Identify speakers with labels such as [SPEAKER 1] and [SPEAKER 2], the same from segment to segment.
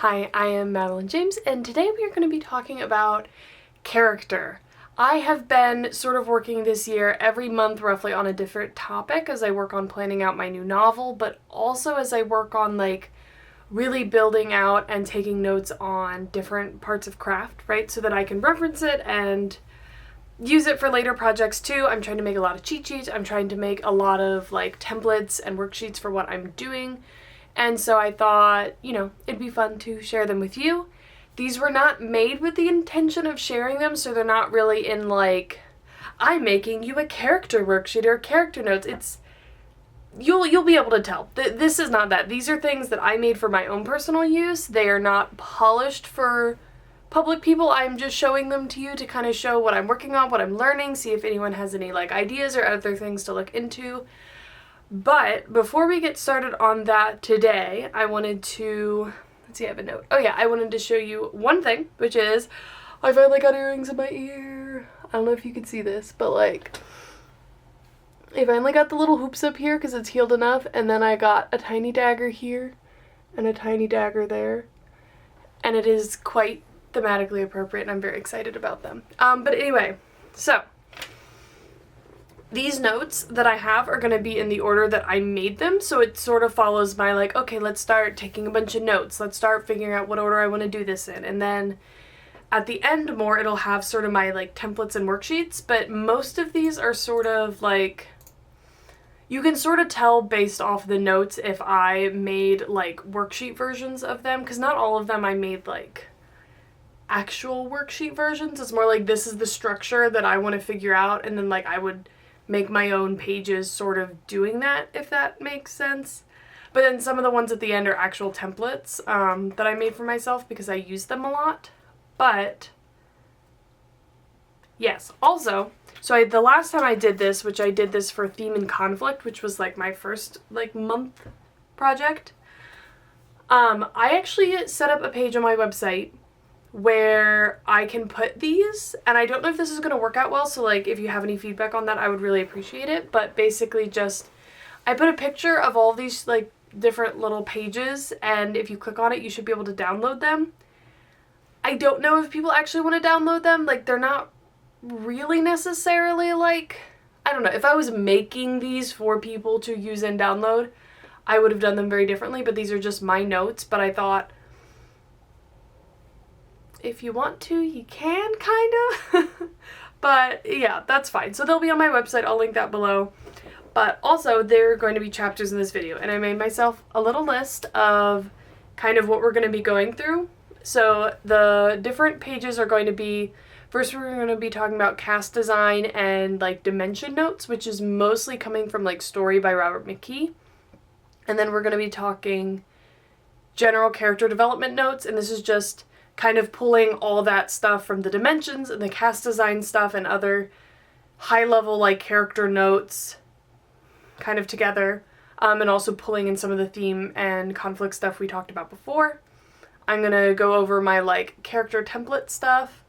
[SPEAKER 1] Hi, I am Madeline James, and today we are going to be talking about character. I have been sort of working this year every month roughly on a different topic as I work on planning out my new novel, but also as I work on really building out and taking notes on different parts of craft, right? So that I can reference it and use it for later projects too. I'm trying to make a lot of cheat sheets. I'm trying to make a lot of templates and worksheets for what I'm doing. And so I thought, it'd be fun to share them with you. These were not made with the intention of sharing them, so they're not really in I'm making you a character worksheet or character notes. It's, you'll be able to tell. This is not that. These are things that I made for my own personal use. They are not polished for public people. I'm just showing them to you to kind of show what I'm working on, what I'm learning, see if anyone has any ideas or other things to look into. But before we get started on that today, I wanted to, I have a note. Oh yeah, I wanted to show you one thing, which is I finally got earrings in my ear. I don't know if you can see this, but I finally got the little hoops up here because it's healed enough, and then I got a tiny dagger here and a tiny dagger there, and it is quite thematically appropriate, and I'm very excited about them. But anyway, so these notes that I have are going to be in the order that I made them, so it sort of follows my okay, let's start taking a bunch of notes, let's start figuring out what order I want to do this in, and then at the end more it'll have sort of my templates and worksheets, but most of these are sort of you can sort of tell based off the notes if I made worksheet versions of them, because not all of them I made actual worksheet versions. It's more this is the structure that I want to figure out, and then I would make my own pages sort of doing that, if that makes sense. But then some of the ones at the end are actual templates that I made for myself because I use them a lot. But yes, also, so the last time I did this, which I did this for Theme and Conflict, which was my first month project, I actually set up a page on my website where I can put these, and I don't know if this is going to work out well, so if you have any feedback on that, I would really appreciate it. But basically I put a picture of all these different little pages, and if you click on it you should be able to download them. I don't know if people actually want to download them. They're not really necessarily I don't know, if I was making these for people to use and download, I would have done them very differently, but these are just my notes. But I thought, if you want to, you can, kind of. But yeah, that's fine. So they'll be on my website. I'll link that below. But also, there are going to be chapters in this video, and I made myself a little list of kind of what we're going to be going through. So the different pages are going to be, first we're going to be talking about cast design and dimension notes, which is mostly coming from Story by Robert McKee. And then we're going to be talking general character development notes, and this is just kind of pulling all that stuff from the dimensions and the cast design stuff and other high-level character notes kind of together, and also pulling in some of the theme and conflict stuff we talked about before. I'm going to go over my character template stuff.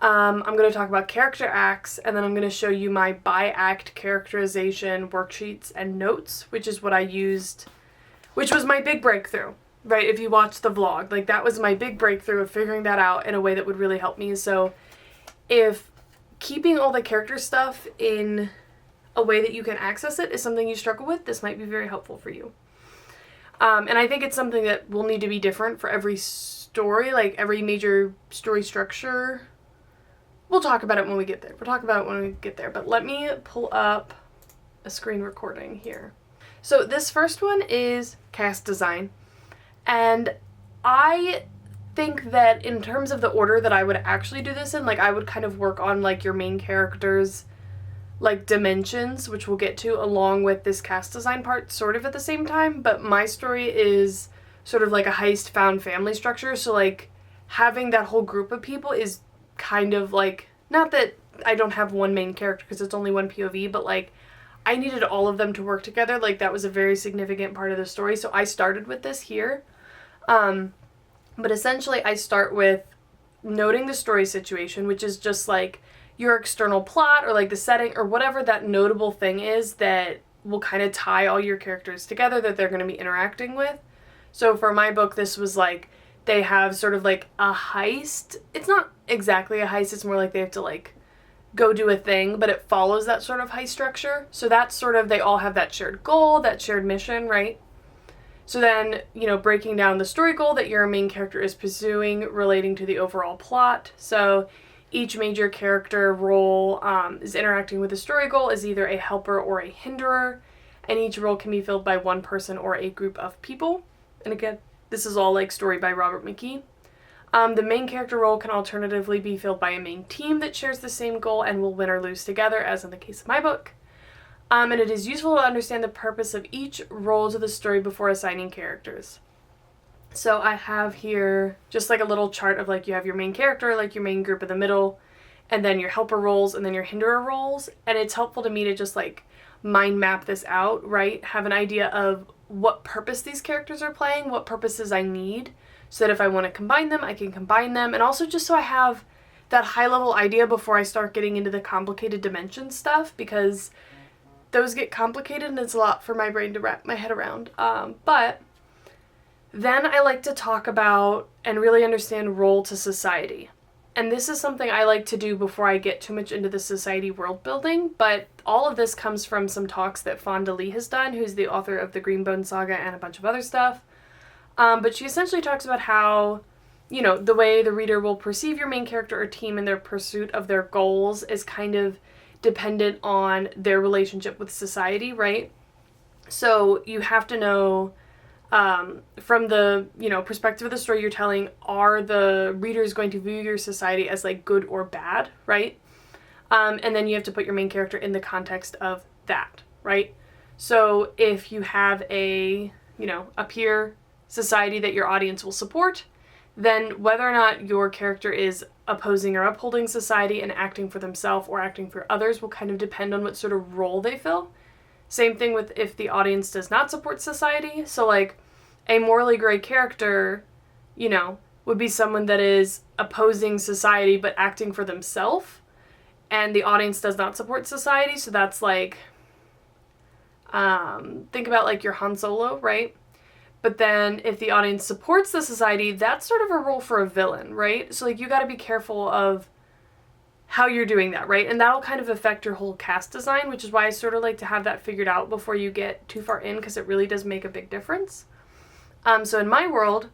[SPEAKER 1] I'm going to talk about character acts, and then I'm going to show you my by-act characterization worksheets and notes, which is what I used, which was my big breakthrough. Right, if you watch the vlog, that was my big breakthrough of figuring that out in a way that would really help me. So if keeping all the character stuff in a way that you can access it is something you struggle with, this might be very helpful for you. And I think it's something that will need to be different for every story, every major story structure. We'll talk about it when we get there. But let me pull up a screen recording here. So this first one is cast design. And I think that in terms of the order that I would actually do this in, I would kind of work on your main characters dimensions, which we'll get to, along with this cast design part sort of at the same time. But my story is sort of a heist found family structure, so having that whole group of people is kind of not that I don't have one main character because it's only one POV, but I needed all of them to work together. That was a very significant part of the story, so I started with this here. But essentially I start with noting the story situation, which is just your external plot or the setting or whatever that notable thing is that will kind of tie all your characters together that they're going to be interacting with. So for my book, this was they have sort of like a heist. It's not exactly a heist, it's more like they have to like go do a thing, but it follows that sort of heist structure. So that's sort of, they all have that shared goal, that shared mission, right? So then, you know, breaking down the story goal that your main character is pursuing relating to the overall plot. So each major character role is interacting with the story goal as either a helper or a hinderer, and each role can be filled by one person or a group of people. And again, this is all like story by Robert McKee. The main character role can alternatively be filled by a main team that shares the same goal and will win or lose together, as in the case of my book. And it is useful to understand the purpose of each role to the story before assigning characters. So I have here just like a little chart of like, you have your main character, like your main group in the middle, and then your helper roles, and then your hinderer roles. And it's helpful to me to just like mind map this out, right? Have an idea of what purpose these characters are playing, what purposes I need, so that if I want to combine them, I can combine them. And also just so I have that high level idea before I start getting into the complicated dimension stuff, because those get complicated and it's a lot for my brain to wrap my head around. But then I like to talk about and really understand role to society. And this is something I like to do before I get too much into the society world building, but all of this comes from some talks that Fonda Lee has done, who's the author of the Greenbone Saga and a bunch of other stuff. But she essentially talks about how, you know, the way the reader will perceive your main character or team in their pursuit of their goals is kind of dependent on their relationship with society, right? So you have to know, from the, you know, perspective of the story you're telling, are the readers going to view your society as like good or bad, right? And then you have to put your main character in the context of that, right? So if you have a, you know, a peer society that your audience will support, then whether or not your character is opposing or upholding society and acting for themselves or acting for others will kind of depend on what sort of role they fill. Same thing with if the audience does not support society. So like a morally gray character, you know, would be someone that is opposing society but acting for themselves, and the audience does not support society. So that's like, think about like your Han Solo, right? But then if the audience supports the society, that's sort of a role for a villain, right? So like you got to be careful of how you're doing that, right? And that'll kind of affect your whole cast design, which is why I sort of like to have that figured out before you get too far in, because it really does make a big difference. So in my world,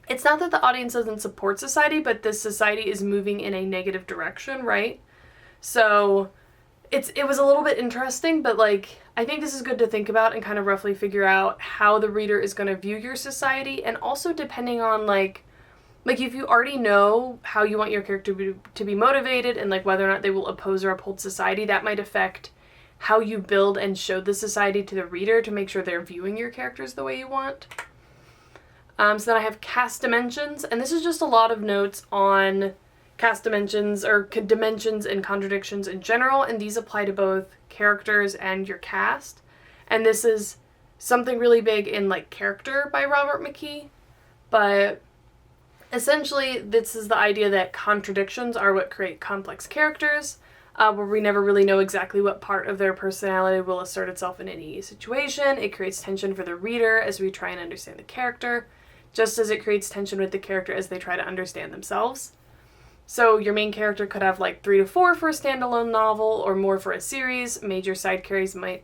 [SPEAKER 1] it's not that the audience doesn't support society, but this society is moving in a negative direction, right? So it was a little bit interesting, but like I think this is good to think about and kind of roughly figure out how the reader is going to view your society, and also depending on like if you already know how you want your character to be motivated and like whether or not they will oppose or uphold society, that might affect how you build and show the society to the reader to make sure they're viewing your characters the way you want. So then I have cast dimensions, and this is just a lot of notes on cast dimensions or dimensions and contradictions in general, and these apply to both characters and your cast. And this is something really big in like Character by Robert McKee, but essentially this is the idea that contradictions are what create complex characters, where we never really know exactly what part of their personality will assert itself in any situation. It creates tension for the reader as we try and understand the character, just as it creates tension with the character as they try to understand themselves. So your main character could have like 3 to 4 for a standalone novel or more for a series. Major side characters might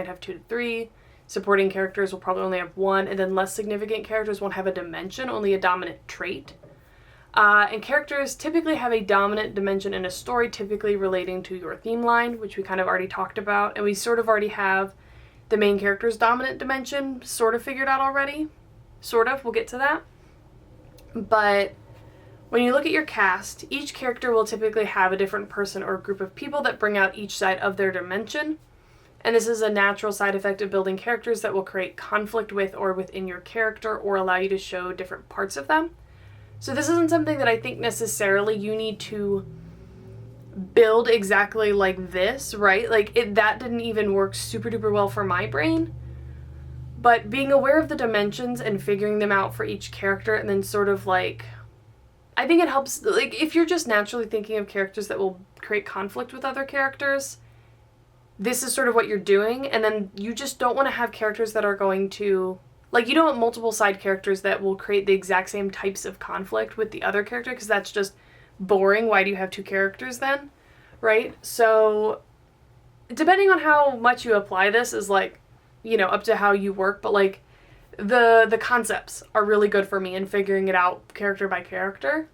[SPEAKER 1] have 2 to 3. Supporting characters will probably only have 1, and then less significant characters won't have a dimension, only a dominant trait. And characters typically have a dominant dimension in a story, typically relating to your theme line, which we kind of already talked about, and we sort of already have the main character's dominant dimension sort of figured out already. Sort of, we'll get to that. But when you look at your cast, each character will typically have a different person or group of people that bring out each side of their dimension. And this is a natural side effect of building characters that will create conflict with or within your character or allow you to show different parts of them. So this isn't something that I think necessarily you need to build exactly like this, right? Like that didn't even work super duper well for my brain. But being aware of the dimensions and figuring them out for each character, and then sort of like, I think it helps, like if you're just naturally thinking of characters that will create conflict with other characters, this is sort of what you're doing. And then you just don't want to have characters that are going to like, you don't want multiple side characters that will create the exact same types of conflict with the other character, because that's just boring. Why do you have two characters then, right? So depending on how much you apply this is, like, up to how you work, but, like, the concepts are really good for me in figuring it out character by character.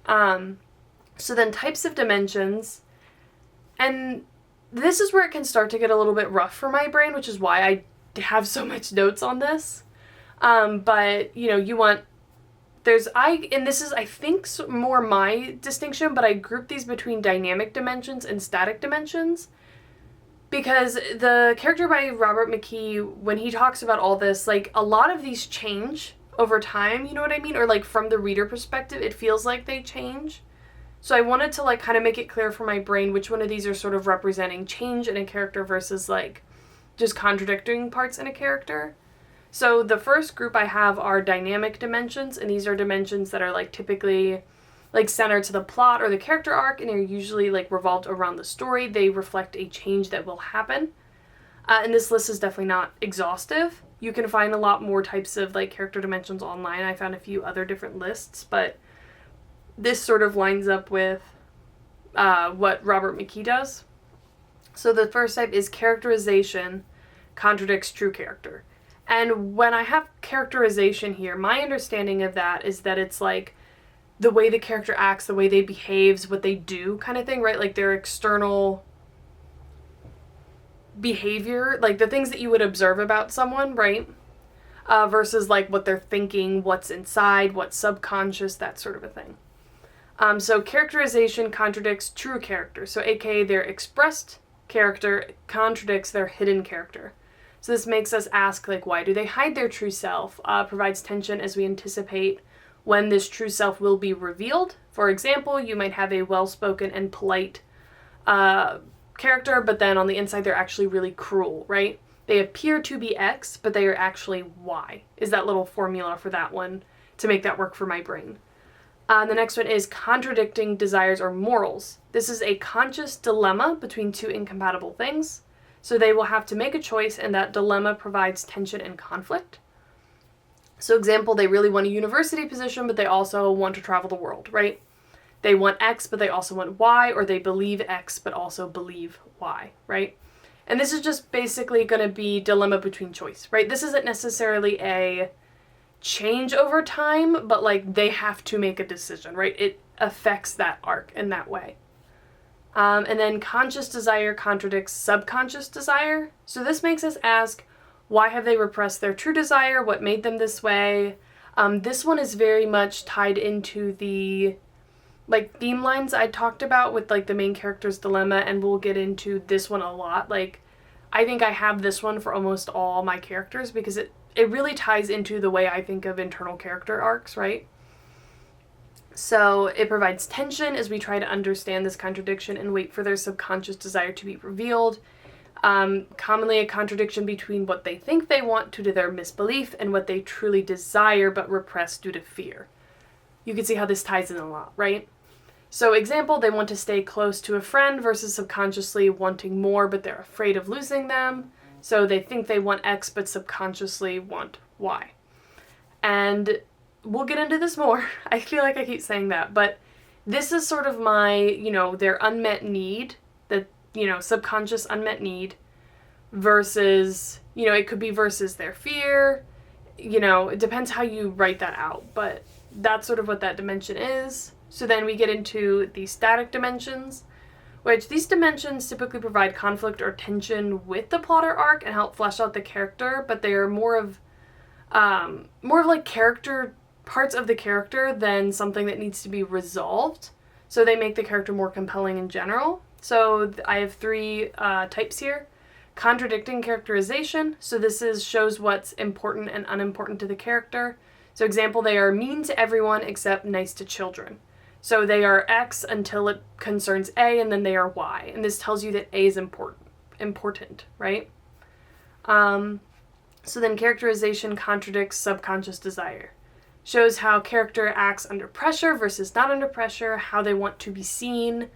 [SPEAKER 1] So then types of dimensions, and this is where it can start to get a little bit rough for my brain, which is why I have so much notes on this. But, you want, and this is, I think, more my distinction, but I group these between dynamic dimensions and static dimensions. Because the character by Robert McKee, when he talks about all this, like, a lot of these change over time, you know what I mean? Or, like, from the reader perspective, it feels like they change. So I wanted to, like, kind of make it clear for my brain which one of these are sort of representing change in a character versus, like, just contradicting parts in a character. So the first group I have are dynamic dimensions, and these are dimensions that are, like, typically, like, centered to the plot or the character arc, and are usually, like, revolved around the story. They reflect a change that will happen. And this list is definitely not exhaustive. You can find a lot more types of, like, character dimensions online. I found a few other different lists, but this sort of lines up with what Robert McKee does. So the first type is characterization contradicts true character. And when I have characterization here, my understanding of that is that it's, like, the way the character acts, the way they behaves, what they do kind of thing, right? Like, their external behavior, like the things that you would observe about someone, right? Versus, like, what they're thinking, what's inside, what's subconscious, that sort of a thing. So characterization contradicts true character. So aka their expressed character contradicts their hidden character. So this makes us ask, like, why do they hide their true self? Provides tension as we anticipate when this true self will be revealed. For example, you might have a well-spoken and polite character, but then on the inside they're actually really cruel, right? They appear to be X, but they are actually Y, is that little formula for that one to make that work for my brain. The next one is contradicting desires or morals. This is a conscious dilemma between two incompatible things. So they will have to make a choice, and that dilemma provides tension and conflict. So example, they really want a university position, but they also want to travel the world, right? They want X, but they also want Y, or they believe X, but also believe Y, right? And this is just basically going to be dilemma between choice, right? This isn't necessarily a change over time, but, like, they have to make a decision, right? It affects that arc in that way. And then conscious desire contradicts subconscious desire. So this makes us ask, why have they repressed their true desire? What made them this way? This one is very much tied into the, like, theme lines I talked about with, like, the main character's dilemma, and we'll get into this one a lot. Like, I think I have this one for almost all my characters because it really ties into the way I think of internal character arcs, right? So it provides tension as we try to understand this contradiction and wait for their subconscious desire to be revealed. Commonly a contradiction between what they think they want due to their misbelief and what they truly desire but repress due to fear. You can see how this ties in a lot, right? So example, they want to stay close to a friend versus subconsciously wanting more, but they're afraid of losing them. So they think they want X, but subconsciously want Y. And we'll get into this more. I feel like I keep saying that, but this is sort of my, their unmet need, the, subconscious unmet need versus, it could be versus their fear, it depends how you write that out, but that's sort of what that dimension is. So then we get into the static dimensions, which these dimensions typically provide conflict or tension with the plot or arc and help flesh out the character, but they are more of like character parts of the character than something that needs to be resolved. So they make the character more compelling in general. So I have three types here. Contradicting characterization. So this shows what's important and unimportant to the character. So example, they are mean to everyone except nice to children. So they are X until it concerns A, and then they are Y. And this tells you that A is important, right? So then characterization contradicts subconscious desire. Shows how character acts under pressure versus not under pressure, how they want to be seen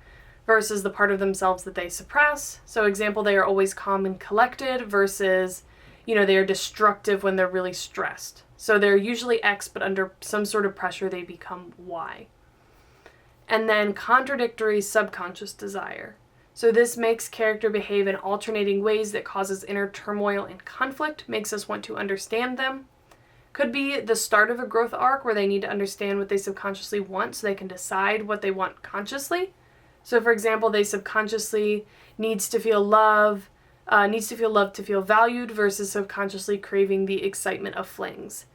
[SPEAKER 1] versus the part of themselves that they suppress. So example, they are always calm and collected versus, they are destructive when they're really stressed. So they're usually X, but under some sort of pressure, they become Y. And then contradictory subconscious desire. So this makes character behave in alternating ways that causes inner turmoil and conflict, makes us want to understand them. Could be the start of a growth arc where they need to understand what they subconsciously want so they can decide what they want consciously. So for example, they subconsciously needs to feel love to feel valued versus subconsciously craving the excitement of flings.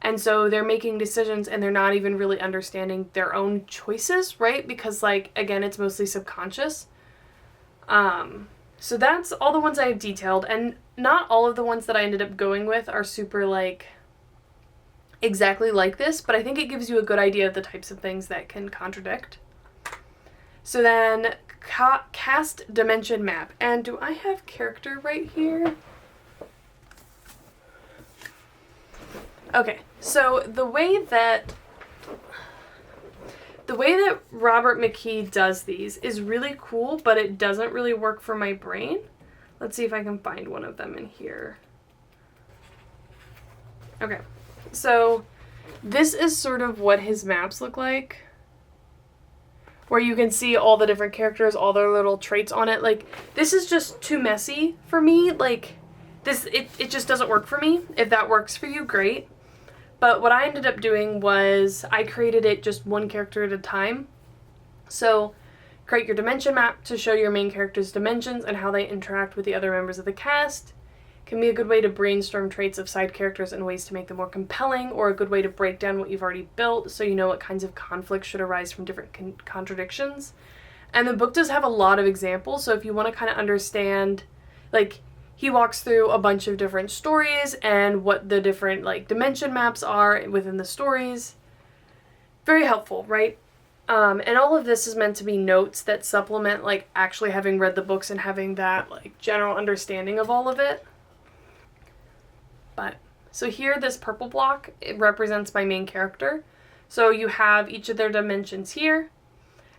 [SPEAKER 1] And so they're making decisions and they're not even really understanding their own choices, right? Because again, it's mostly subconscious. So that's all the ones I have detailed, and not all of the ones that I ended up going with are super exactly like this, but I think it gives you a good idea of the types of things that can contradict. So then cast dimension map. And do I have character right here? Okay, so the way that Robert McKee does these is really cool, but it doesn't really work for my brain. Let's see if I can find one of them in here. Okay, so this is sort of what his maps look like, where you can see all the different characters, all their little traits on it. This is just too messy for me. It just doesn't work for me. If that works for you, great. But what I ended up doing was I created it just one character at a time. So create your dimension map to show your main character's dimensions and how they interact with the other members of the cast. Can be a good way to brainstorm traits of side characters and ways to make them more compelling, or a good way to break down what you've already built so you know what kinds of conflicts should arise from different contradictions. And the book does have a lot of examples, so if you want to kind of understand, he walks through a bunch of different stories and what the different dimension maps are within the stories. Very helpful, right? And all of this is meant to be notes that supplement actually having read the books and having that general understanding of all of it. But so here, this purple block, it represents my main character. So you have each of their dimensions here,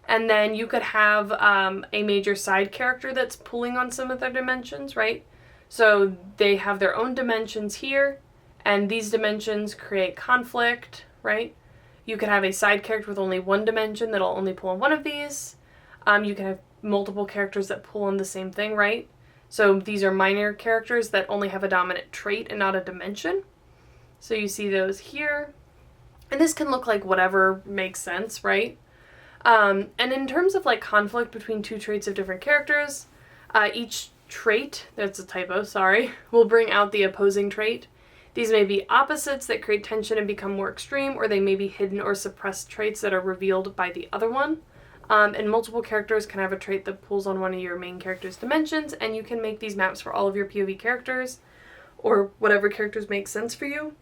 [SPEAKER 1] and then you could have a major side character that's pulling on some of their dimensions, right? So they have their own dimensions here, and these dimensions create conflict, right? You could have a side character with only one dimension that'll only pull on one of these. You can have multiple characters that pull on the same thing, right? So these are minor characters that only have a dominant trait and not a dimension. So you see those here. And this can look like whatever makes sense, right? And in terms of conflict between two traits of different characters, each trait, that's a typo, sorry, will bring out the opposing trait. These may be opposites that create tension and become more extreme, or they may be hidden or suppressed traits that are revealed by the other one. And multiple characters can have a trait that pulls on one of your main character's dimensions, and you can make these maps for all of your POV characters, or whatever characters make sense for you.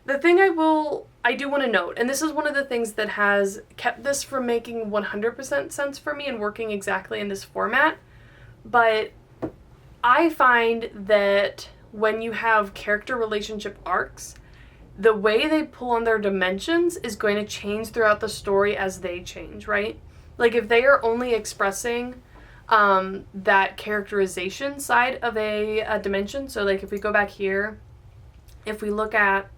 [SPEAKER 1] The thing I do want to note, and this is one of the things that has kept this from making 100% sense for me and working exactly in this format, but I find that when you have character relationship arcs, the way they pull on their dimensions is going to change throughout the story as they change, right? If they are only expressing that characterization side of a dimension, so if we go back here, if we look at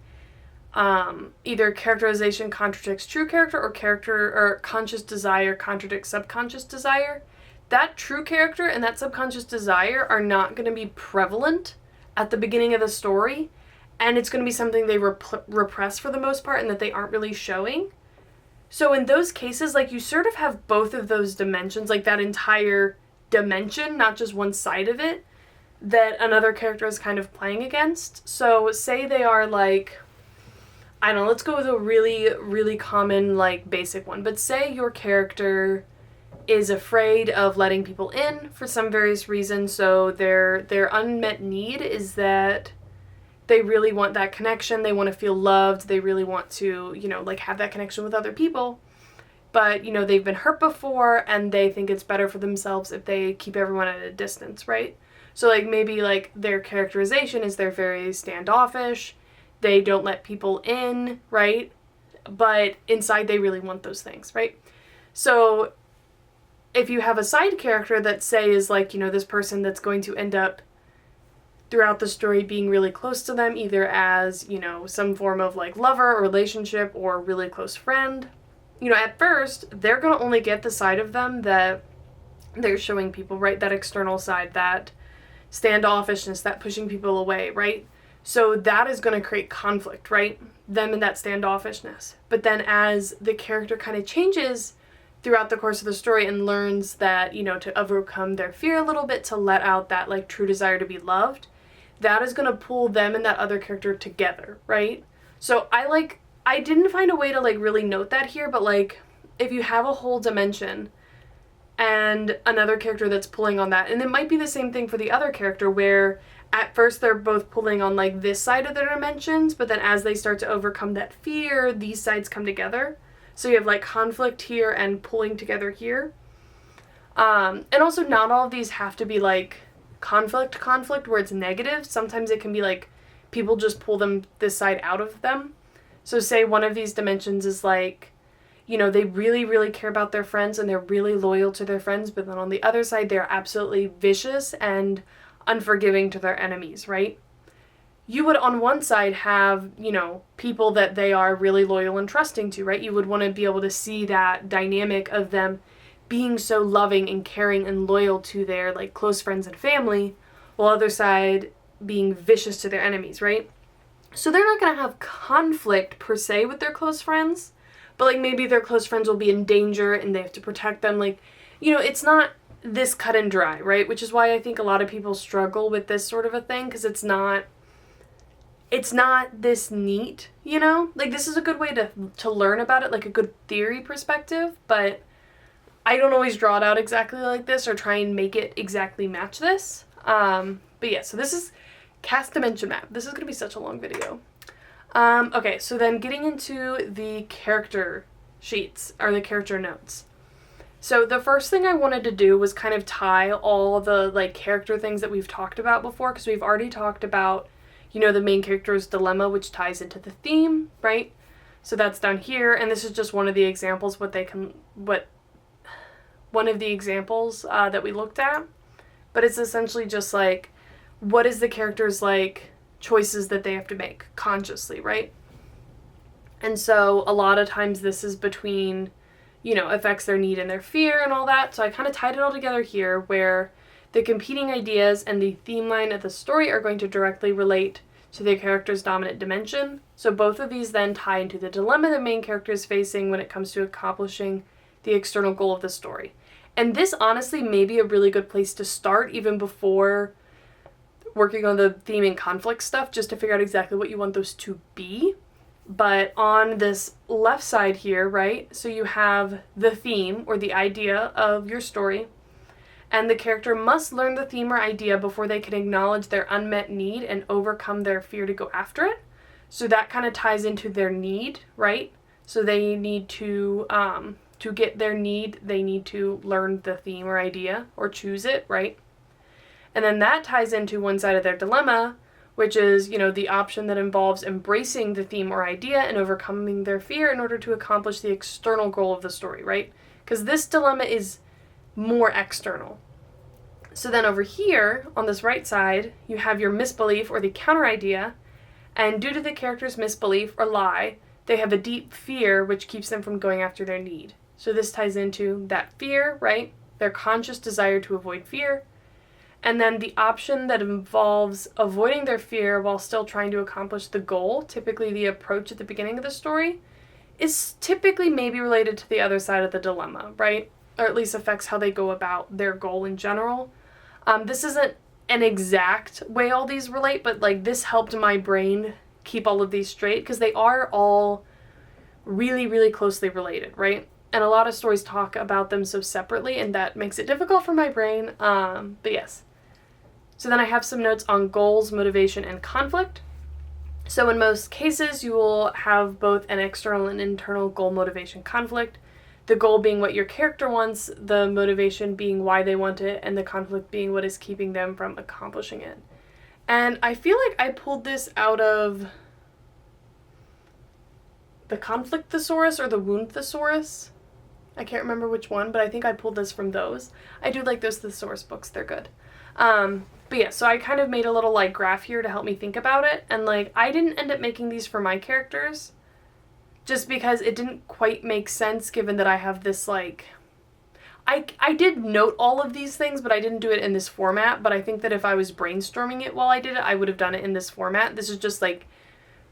[SPEAKER 1] either characterization contradicts true character, or conscious desire contradicts subconscious desire, that true character and that subconscious desire are not going to be prevalent at the beginning of the story, and it's going to be something they repress for the most part and that they aren't really showing. So in those cases, you sort of have both of those dimensions, that entire dimension, not just one side of it, that another character is kind of playing against. So say they are I don't know, let's go with a really, really common, basic one. But say your character is afraid of letting people in for some various reason, so their unmet need is that they really want that connection, they want to feel loved, they really want to, have that connection with other people, but, they've been hurt before, and they think it's better for themselves if they keep everyone at a distance, right? So, maybe, their characterization is they're very standoffish, they don't let people in, right? But inside they really want those things, right? So if you have a side character that, say, is this person that's going to end up throughout the story being really close to them, either as, you know, some form of like lover or relationship or really close friend. You know, at first, they're going to only get the side of them that they're showing people, right? That external side, that standoffishness, that pushing people away, right? So that is going to create conflict, right? Them and that standoffishness. But then as the character kind of changes throughout the course of the story and learns that, you know, to overcome their fear a little bit, to let out that like true desire to be loved, that is going to pull them and that other character together, right? So I didn't find a way to like really note that here, but like if you have a whole dimension and another character that's pulling on that, and it might be the same thing for the other character where at first they're both pulling on like this side of their dimensions, but then as they start to overcome that fear, these sides come together. So you have like conflict here and pulling together here. And also not all of these have to be like conflict where it's negative. Sometimes it can be like people just pull them this side out of them. So say one of these dimensions is like, you know, they really, really care about their friends and they're really loyal to their friends, but then on the other side, they're absolutely vicious and unforgiving to their enemies, right? You would on one side have, you know, people that they are really loyal and trusting to, right? You would want to be able to see that dynamic of them being so loving and caring and loyal to their like close friends and family, while other side being vicious to their enemies, right? So they're not going to have conflict per se with their close friends, but like maybe their close friends will be in danger and they have to protect them. Like, you know, it's not this cut and dry, right? Which is why I think a lot of people struggle with this sort of a thing, because it's not this neat, you know? Like, this is a good way to learn about it, like a good theory perspective, but I don't always draw it out exactly like this or try and make it exactly match this. But yeah, so this is Cast Dimension Map. This is going to be such a long video. Okay, so then getting into the character sheets, or the character notes. So the first thing I wanted to do was kind of tie all the like character things that we've talked about before, because we've already talked about, you know, the main character's dilemma, which ties into the theme, right? So that's down here, and this is just one of the examples one of the examples that we looked at. But it's essentially just like, what is the character's like choices that they have to make consciously, right? And so a lot of times this is between, you know, affects their need and their fear and all that. So I kind of tied it all together here, where the competing ideas and the theme line of the story are going to directly relate to the character's dominant dimension. So both of these then tie into the dilemma the main character is facing when it comes to accomplishing the external goal of the story. And this honestly may be a really good place to start, even before working on the theme and conflict stuff, just to figure out exactly what you want those to be. But on this left side here, right, so you have the theme or the idea of your story, and the character must learn the theme or idea before they can acknowledge their unmet need and overcome their fear to go after it. So that kind of ties into their need, right? So they need to get their need, they need to learn the theme or idea or choose it, right? And then that ties into one side of their dilemma, which is, you know, the option that involves embracing the theme or idea and overcoming their fear in order to accomplish the external goal of the story, right? Because this dilemma is more external. So then over here, on this right side, you have your misbelief or the counter idea, and due to the character's misbelief or lie, they have a deep fear which keeps them from going after their need. So this ties into that fear, right? Their conscious desire to avoid fear. And then the option that involves avoiding their fear while still trying to accomplish the goal, typically the approach at the beginning of the story, is typically maybe related to the other side of the dilemma, right? Or at least affects how they go about their goal in general. This isn't an exact way all these relate, but like this helped my brain keep all of these straight, because they are all really, really closely related, right? And a lot of stories talk about them so separately, and that makes it difficult for my brain. But yes. So then I have some notes on goals, motivation, and conflict. So in most cases, you will have both an external and internal goal, motivation, conflict. The goal being what your character wants, the motivation being why they want it, and the conflict being what is keeping them from accomplishing it. And I feel like I pulled this out of the Conflict Thesaurus or the Wound Thesaurus. I can't remember which one, but I think I pulled this from those. I do like those Thesaurus books, they're good. But But yeah, so I kind of made a little like graph here to help me think about it. And like, I didn't end up making these for my characters just because it didn't quite make sense given that I have this like, I did note all of these things, but I didn't do it in this format. But I think that if I was brainstorming it while I did it, I would have done it in this format. This is just like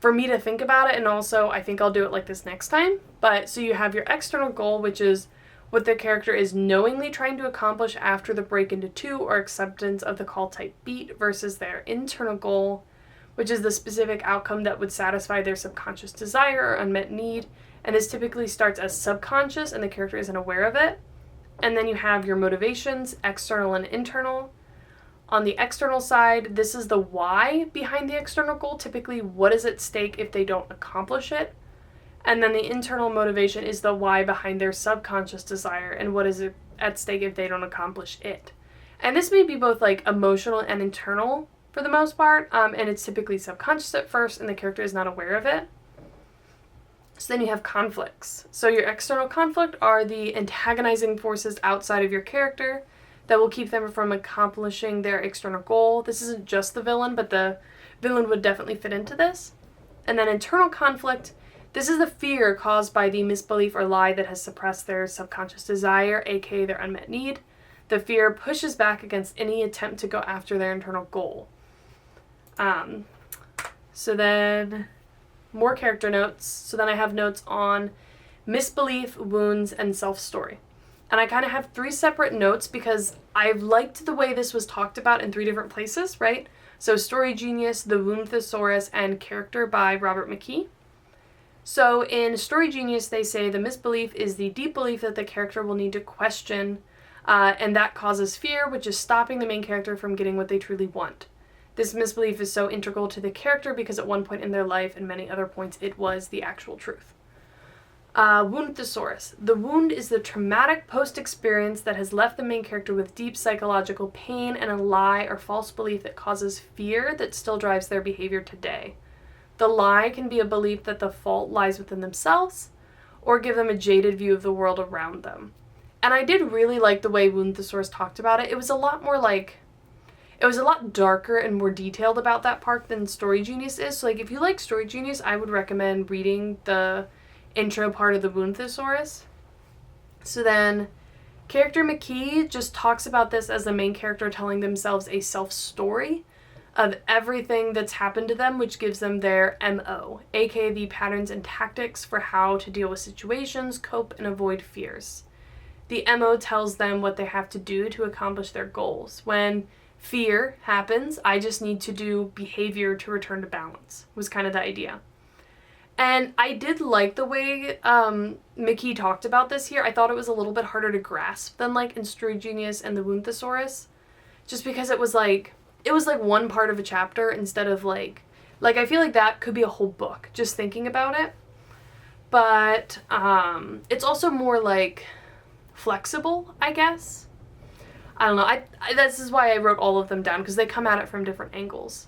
[SPEAKER 1] for me to think about it, and also I think I'll do it like this next time. But so you have your external goal, which is what the character is knowingly trying to accomplish after the break into 2 or acceptance of the call type beat, versus their internal goal, which is the specific outcome that would satisfy their subconscious desire or unmet need. And this typically starts as subconscious and the character isn't aware of it. And then you have your motivations, external and internal. On the external side, this is the why behind the external goal, typically what is at stake if they don't accomplish it. And then the internal motivation is the why behind their subconscious desire and what is at stake if they don't accomplish it. And this may be both like emotional and internal for the most part, and it's typically subconscious at first and the character is not aware of it. So then you have conflicts. So your external conflict are the antagonizing forces outside of your character that will keep them from accomplishing their external goal. This isn't just the villain, but the villain would definitely fit into this. And then internal conflict, this is the fear caused by the misbelief or lie that has suppressed their subconscious desire, aka their unmet need. The fear pushes back against any attempt to go after their internal goal. So then more character notes. So then I have notes on misbelief, wounds, and self-story. And I kind of have 3 separate notes because I've liked the way this was talked about in 3 different places, right? So Story Genius, The Wound Thesaurus, and Character by Robert McKee. So in Story Genius, they say the misbelief is the deep belief that the character will need to question, and that causes fear, which is stopping the main character from getting what they truly want. This misbelief is so integral to the character because at one point in their life and many other points it was the actual truth. Wound Thesaurus. The wound is the traumatic post-experience that has left the main character with deep psychological pain and a lie or false belief that causes fear that still drives their behavior today. The lie can be a belief that the fault lies within themselves or give them a jaded view of the world around them. And I did really like the way Wound Thesaurus talked about it. It was a lot more like, it was a lot darker and more detailed about that part than Story Genius is. So like if you like Story Genius, I would recommend reading the intro part of the Wound Thesaurus. So then character McKee just talks about this as the main character telling themselves a self-story of everything that's happened to them, which gives them their MO, aka the patterns and tactics for how to deal with situations, cope, and avoid fears. The MO tells them what they have to do to accomplish their goals. When fear happens, I just need to do behavior to return to balance, was kind of the idea. And I did like the way McKee talked about this here. I thought it was a little bit harder to grasp than like in Story Genius and the Wound Thesaurus, just because it was like one part of a chapter instead of like I feel like that could be a whole book just thinking about it. But it's also more like flexible, I guess. I don't know. I this is why I wrote all of them down, because they come at it from different angles.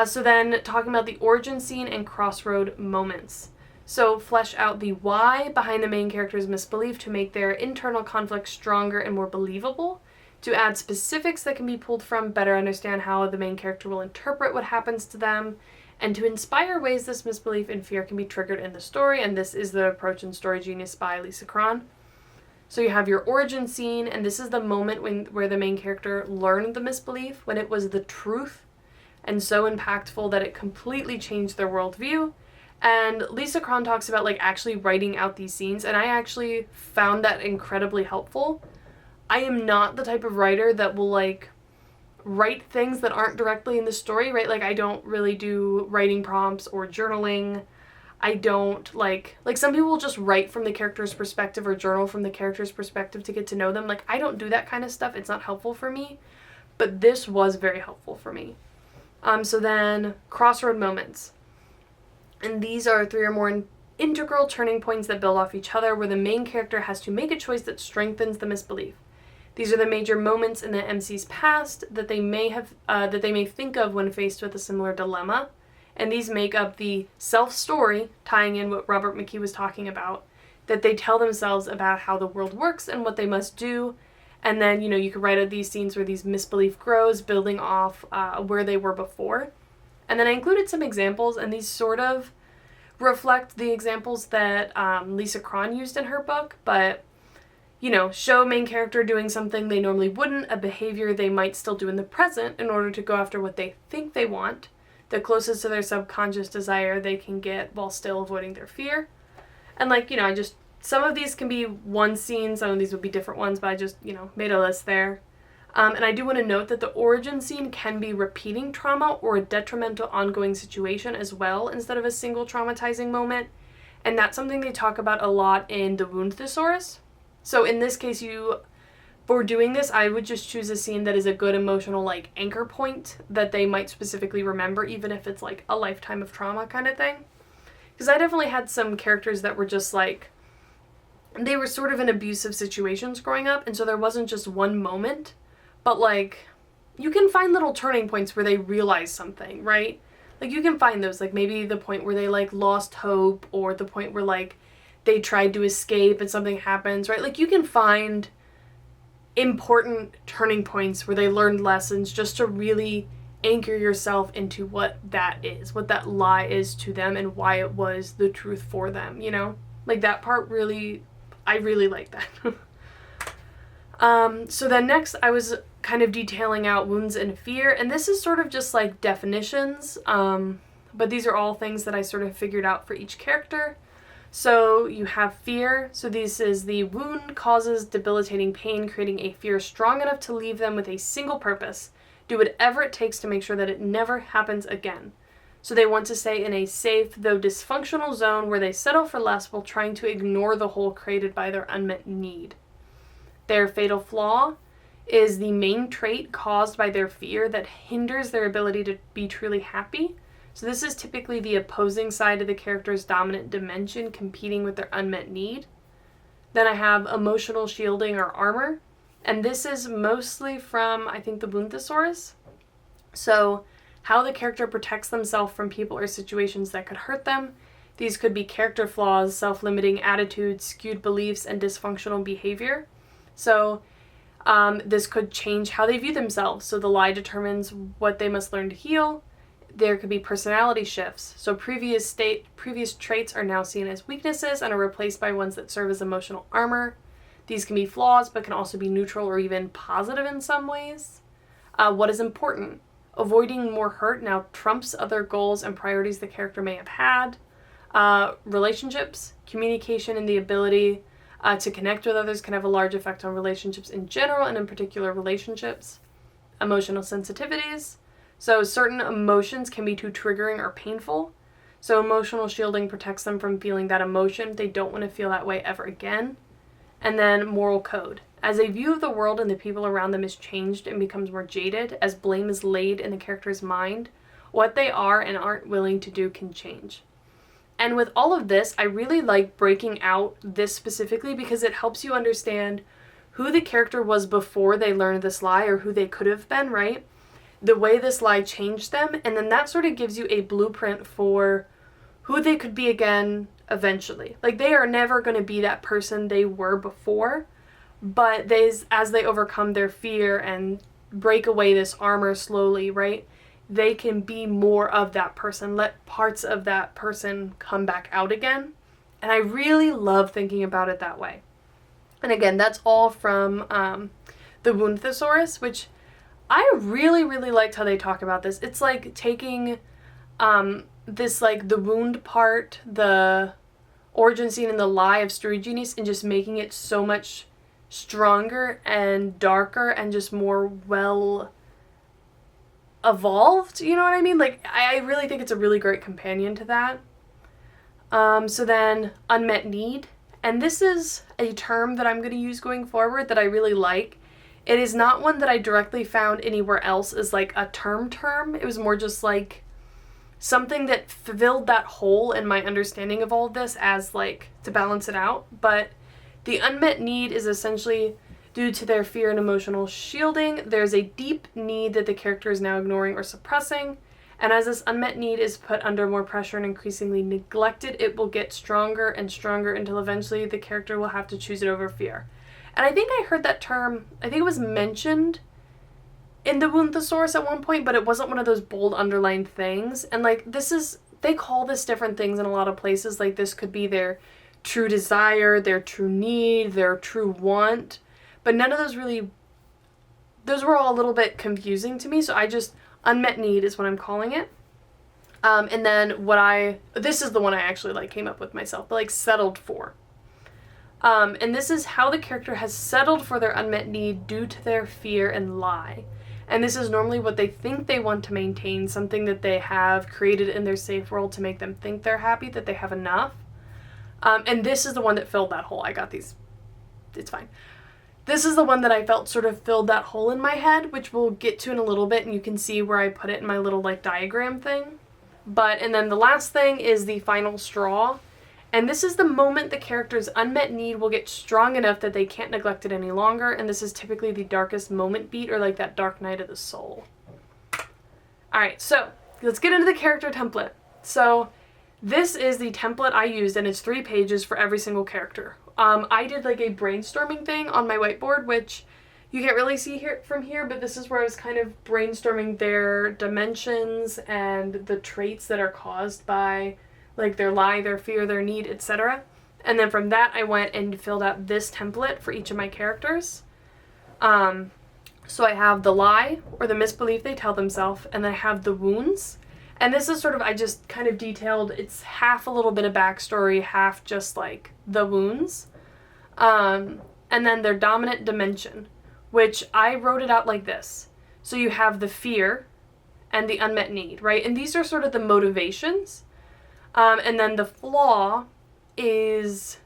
[SPEAKER 1] So then talking about the origin scene and crossroad moments. So flesh out the why behind the main character's misbelief to make their internal conflict stronger and more believable. To add specifics that can be pulled from, better understand how the main character will interpret what happens to them. And to inspire ways this misbelief and fear can be triggered in the story. And this is the approach in Story Genius by Cron. So you have your origin scene, and this is the moment where the main character learned the misbelief, when it was the truth and so impactful that it completely changed their worldview. And Cron talks about like actually writing out these scenes, and I actually found that incredibly helpful. I am not the type of writer that will like write things that aren't directly in the story, right? Like I don't really do writing prompts or journaling. I don't like some people just write from the character's perspective or journal from the character's perspective to get to know them. Like I don't do that kind of stuff. It's not helpful for me, but this was very helpful for me. So then crossroad moments. And these are 3 or more integral turning points that build off each other, where the main character has to make a choice that strengthens the misbelief. These are the major moments in the MC's past that they may think of when faced with a similar dilemma. And these make up the self-story, tying in what Robert McKee was talking about, that they tell themselves about how the world works and what they must do. And then, you know, you could write out these scenes where these misbelief grows, building off where they were before. And then I included some examples, and these sort of reflect the examples that Lisa Cron used in her book, but, you know, show main character doing something they normally wouldn't, a behavior they might still do in the present in order to go after what they think they want, the closest to their subconscious desire they can get while still avoiding their fear. And, like, you know, some of these can be one scene, some of these would be different ones, but I just, you know, made a list there. And I do want to note that the origin scene can be repeating trauma or a detrimental ongoing situation as well, instead of a single traumatizing moment. And that's something they talk about a lot in the Wound Thesaurus. So in this case, for doing this, I would just choose a scene that is a good emotional, like, anchor point that they might specifically remember, even if it's, like, a lifetime of trauma kind of thing. Because I definitely had some characters that were just, like, they were sort of in abusive situations growing up, and so there wasn't just one moment. But, like, you can find little turning points where they realize something, right? Like, you can find those, like, maybe the point where they, like, lost hope, or the point where, like, they tried to escape and something happens, right? Like, you can find important turning points where they learned lessons just to really anchor yourself into what that is, what that lie is to them, and why it was the truth for them, you know? Like, that part really, I really like that. So then next I was kind of detailing out wounds and fear, and this is sort of just like definitions, but these are all things that I sort of figured out for each character. So you have fear, so this is the wound causes debilitating pain, creating a fear strong enough to leave them with a single purpose, do whatever it takes to make sure that it never happens again. So they want to stay in a safe, though dysfunctional zone where they settle for less while trying to ignore the hole created by their unmet need. Their fatal flaw is the main trait caused by their fear that hinders their ability to be truly happy. So this is typically the opposing side of the character's dominant dimension competing with their unmet need. Then I have emotional shielding or armor, and this is mostly from, I think, the Wound Thesaurus. So how the character protects themselves from people or situations that could hurt them. These could be character flaws, self-limiting attitudes, skewed beliefs, and dysfunctional behavior. So this could change how they view themselves. So the lie determines what they must learn to heal. There could be personality shifts. So previous traits are now seen as weaknesses and are replaced by ones that serve as emotional armor. These can be flaws, but can also be neutral or even positive in some ways. What is important? Avoiding more hurt now trumps other goals and priorities the character may have had. Relationships, communication, and the ability to connect with others can have a large effect on relationships in general, and in particular relationships. Emotional sensitivities. So certain emotions can be too triggering or painful. So emotional shielding protects them from feeling that emotion. They don't want to feel that way ever again. And then moral code. As a view of the world and the people around them is changed and becomes more jaded, as blame is laid in the character's mind, what they are and aren't willing to do can change. And with all of this, I really like breaking out this specifically because it helps you understand who the character was before they learned this lie, or who they could have been, right? The way this lie changed them, and then that sort of gives you a blueprint for who they could be again eventually. Like, they are never going to be that person they were before, but as they overcome their fear and break away this armor slowly, right? They can be more of that person, let parts of that person come back out again. And I really love thinking about it that way. And again, that's all from the Wound Thesaurus, which I really, really liked how they talk about this. It's like taking this, like, the wound part, the origin scene, and the lie of Story Genius, and just making it so much stronger and darker and just more well evolved, you know what I mean? Like, I really think it's a really great companion to that. So then, unmet need. And this is a term that I'm going to use going forward that I really like. It is not one that I directly found anywhere else as, like, a term. It was more just, like, something that filled that hole in my understanding of all of this as, like, to balance it out. But the unmet need is essentially due to their fear and emotional shielding. There's a deep need that the character is now ignoring or suppressing, And as this unmet need is put under more pressure and increasingly neglected, it will get stronger and stronger until eventually the character will have to choose it over fear. And I think I heard that term, I think it was mentioned in the wound thesaurus at one point, but it wasn't one of those bold underlined things. And like, this is, they call this different things in a lot of places. Like, this could be their true desire, their true need, their true want. But none of those really, those were all a little bit confusing to me. So I just, unmet need is what I'm calling it. And then this is the one I actually like came up with myself, but like settled for. And this is how the character has settled for their unmet need due to their fear and lie. And this is normally what they think they want to maintain, something that they have created in their safe world to make them think they're happy, that they have enough. And this is the one that filled that hole. I got these. It's fine. This is the one that I felt sort of filled that hole in my head, which we'll get to in a little bit, and you can see where I put it in my little like diagram thing. And then the last thing is the final straw. And this is the moment the character's unmet need will get strong enough that they can't neglect it any longer, and this is typically the darkest moment beat, or like that dark night of the soul. Alright, so let's get into the character template. So this is the template I used, and it's 3 pages for every single character. I did like a brainstorming thing on my whiteboard, which you can't really see here from here, but this is where I was kind of brainstorming their dimensions and the traits that are caused by like their lie, their fear, their need, etc. And then from that I went and filled out this template for each of my characters. So I have the lie, or the misbelief they tell themselves, and then I have the wounds. And this is sort of, I just kind of detailed, it's half a little bit of backstory, half just like the wounds. And then their dominant dimension, which I wrote it out like this. So you have the fear and the unmet need, right? And these are sort of the motivations. And then the flaw is,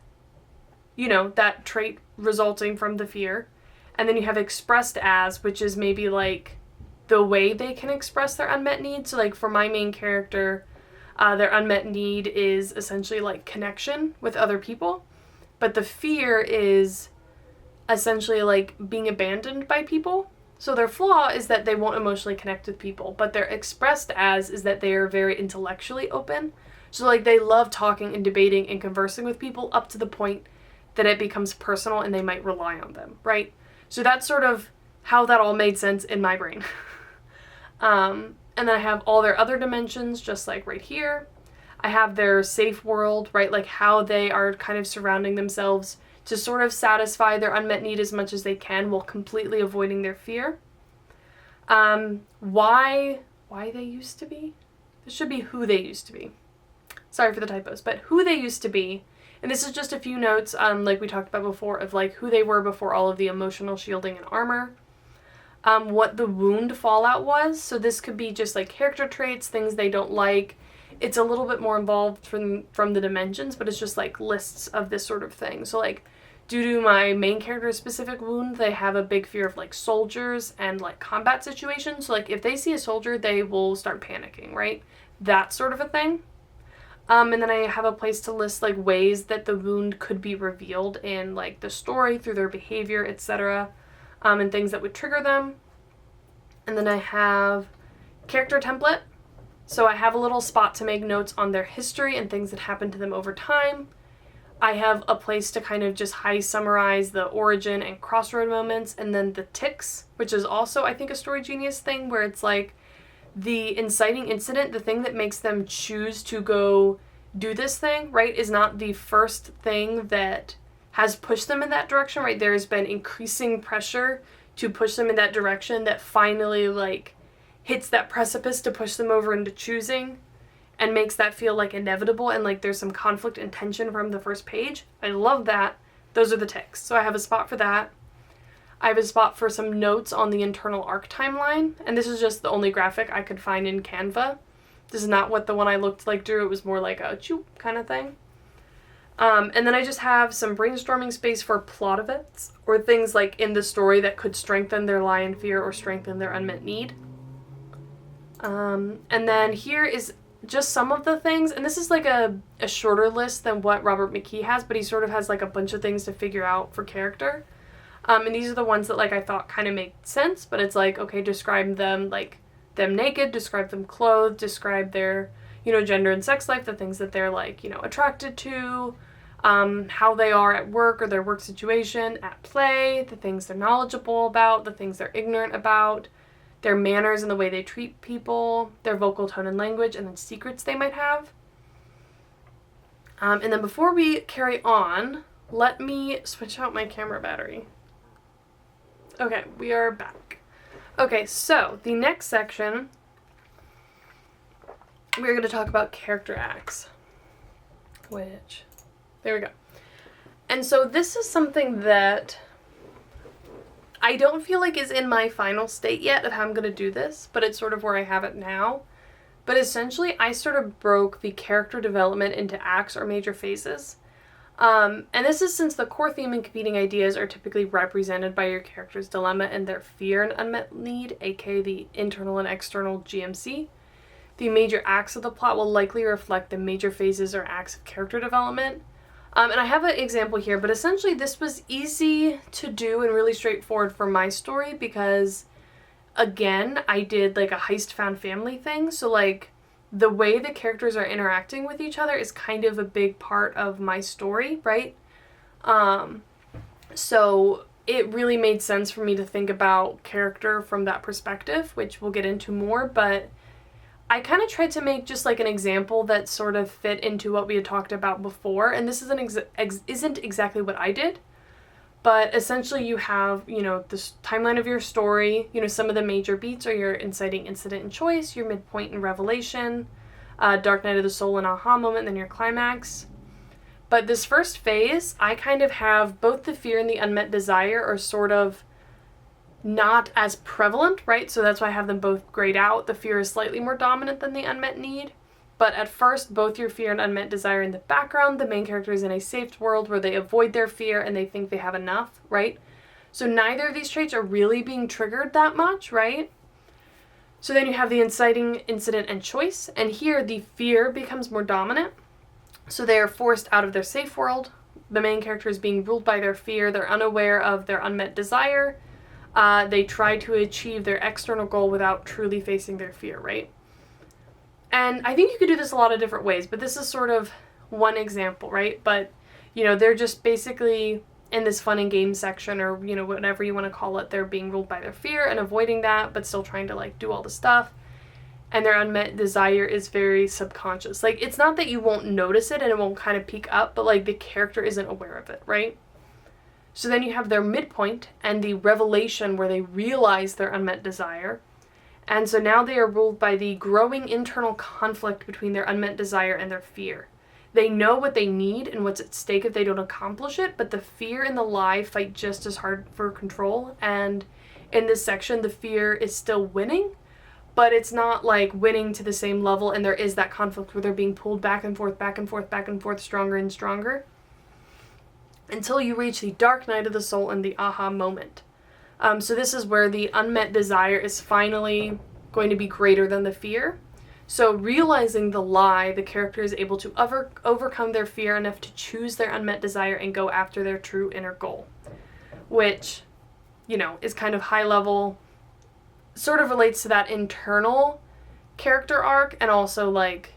[SPEAKER 1] you know, that trait resulting from the fear. And then you have expressed as, which is maybe like the way they can express their unmet needs. So like for my main character, their unmet need is essentially like connection with other people. But the fear is essentially like being abandoned by people. So their flaw is that they won't emotionally connect with people. But their expressed as is that they are very intellectually open. So like they love talking and debating and conversing with people up to the point that it becomes personal and they might rely on them, right? So that's sort of how that all made sense in my brain. And then I have all their other dimensions, just like right here. I have their safe world, right? Like how they are kind of surrounding themselves to sort of satisfy their unmet need as much as they can while completely avoiding their fear. Why they used to be? This should be who they used to be. Sorry for the typos, but who they used to be. And this is just a few notes, like we talked about before, of like who they were before all of the emotional shielding and armor. What the wound fallout was. So this could be just like character traits, things they don't like. It's a little bit more involved from the dimensions, but it's just like lists of this sort of thing. So like due to my main character's specific wound, they have a big fear of like soldiers and like combat situations. So like if they see a soldier, they will start panicking, right? That sort of a thing. And then I have a place to list like ways that the wound could be revealed in like the story through their behavior, etc. And things that would trigger them. And then I have character template. So I have a little spot to make notes on their history and things that happened to them over time. I have a place to kind of just summarize the origin and crossroad moments, and then the tics, which is also, I think, a Story Genius thing where it's like the inciting incident, the thing that makes them choose to go do this thing, right, is not the first thing that has pushed them in that direction, right? There has been increasing pressure to push them in that direction that finally, like, hits that precipice to push them over into choosing and makes that feel, like, inevitable and, like, there's some conflict and tension from the first page. I love that. Those are the tics. So I have a spot for that. I have a spot for some notes on the internal arc timeline, and this is just the only graphic I could find in Canva. This is not what the one I looked like drew. It was more like a choop kind of thing. And then I just have some brainstorming space for plot events, or things like in the story that could strengthen their lie and fear or strengthen their unmet need. And then here is just some of the things, and this is like a shorter list than what Robert McKee has, but he sort of has like a bunch of things to figure out for character. And these are the ones that like I thought kind of made sense, but it's like, okay, describe them like them naked, describe them clothed, describe their, gender and sex life, the things that they're like, attracted to, how they are at work or their work situation, at play, the things they're knowledgeable about, the things they're ignorant about, their manners and the way they treat people, their vocal tone and language, and then secrets they might have. And then before we carry on, let me switch out my camera battery. Okay, we are back. Okay, so the next section, we're going to talk about character acts, which, there we go. And so this is something that I don't feel like is in my final state yet of how I'm going to do this, but it's sort of where I have it now. But essentially, I sort of broke the character development into acts or major phases. And this is since the core theme and competing ideas are typically represented by your character's dilemma and their fear and unmet need, aka the internal and external GMC. The major acts of the plot will likely reflect the major phases or acts of character development. And I have an example here, but essentially this was easy to do and really straightforward for my story because, again, I did like a heist found family thing, so like the way the characters are interacting with each other is kind of a big part of my story, right? So it really made sense for me to think about character from that perspective, which we'll get into more, but I kind of tried to make just like an example that sort of fit into what we had talked about before, and this isn't exactly what I did. But essentially you have, this timeline of your story, some of the major beats are your inciting incident and choice, your midpoint and revelation, dark night of the soul and aha moment, then your climax. But this first phase, I kind of have both the fear and the unmet desire are sort of not as prevalent, right? So that's why I have them both grayed out. The fear is slightly more dominant than the unmet need. But at first, both your fear and unmet desire in the background, the main character is in a safe world where they avoid their fear and they think they have enough, right? So neither of these traits are really being triggered that much, right? So then you have the inciting incident and choice, and here the fear becomes more dominant. So they are forced out of their safe world. The main character is being ruled by their fear. They're unaware of their unmet desire. They try to achieve their external goal without truly facing their fear, right? And I think you could do this a lot of different ways, but this is sort of one example, right? But, they're just basically in this fun and game section or, whatever you want to call it. They're being ruled by their fear and avoiding that, but still trying to, like, do all the stuff. And their unmet desire is very subconscious. Like, it's not that you won't notice it and it won't kind of peek up, but, like, the character isn't aware of it, right? So then you have their midpoint and the revelation where they realize their unmet desire. And so now they are ruled by the growing internal conflict between their unmet desire and their fear. They know what they need and what's at stake if they don't accomplish it, but the fear and the lie fight just as hard for control. And in this section, the fear is still winning, but it's not like winning to the same level, and there is that conflict where they're being pulled back and forth, back and forth, back and forth, stronger and stronger, until you reach the dark night of the soul and the aha moment. So this is where the unmet desire is finally going to be greater than the fear. So realizing the lie, the character is able to overcome their fear enough to choose their unmet desire and go after their true inner goal, which, is kind of high level, sort of relates to that internal character arc and also like,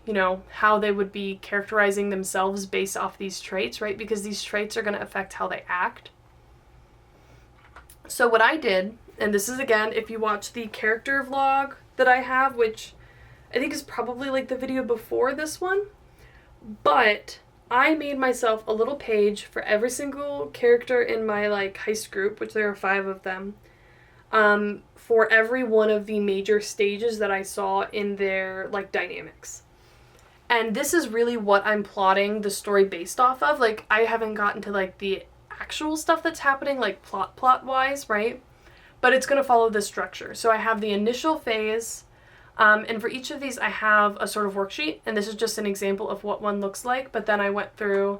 [SPEAKER 1] how they would be characterizing themselves based off these traits, right? Because these traits are going to affect how they act. So what I did, and this is again, if you watch the character vlog that I have, which I think is probably like the video before this one, but I made myself a little page for every single character in my like heist group, which there are 5 of them, for every one of the major stages that I saw in their like dynamics. And this is really what I'm plotting the story based off of. Like, I haven't gotten to like the actual stuff that's happening like plot wise, right? But it's going to follow this structure. So I have the initial phase, and for each of these I have a sort of worksheet, and this is just an example of what one looks like, but then I went through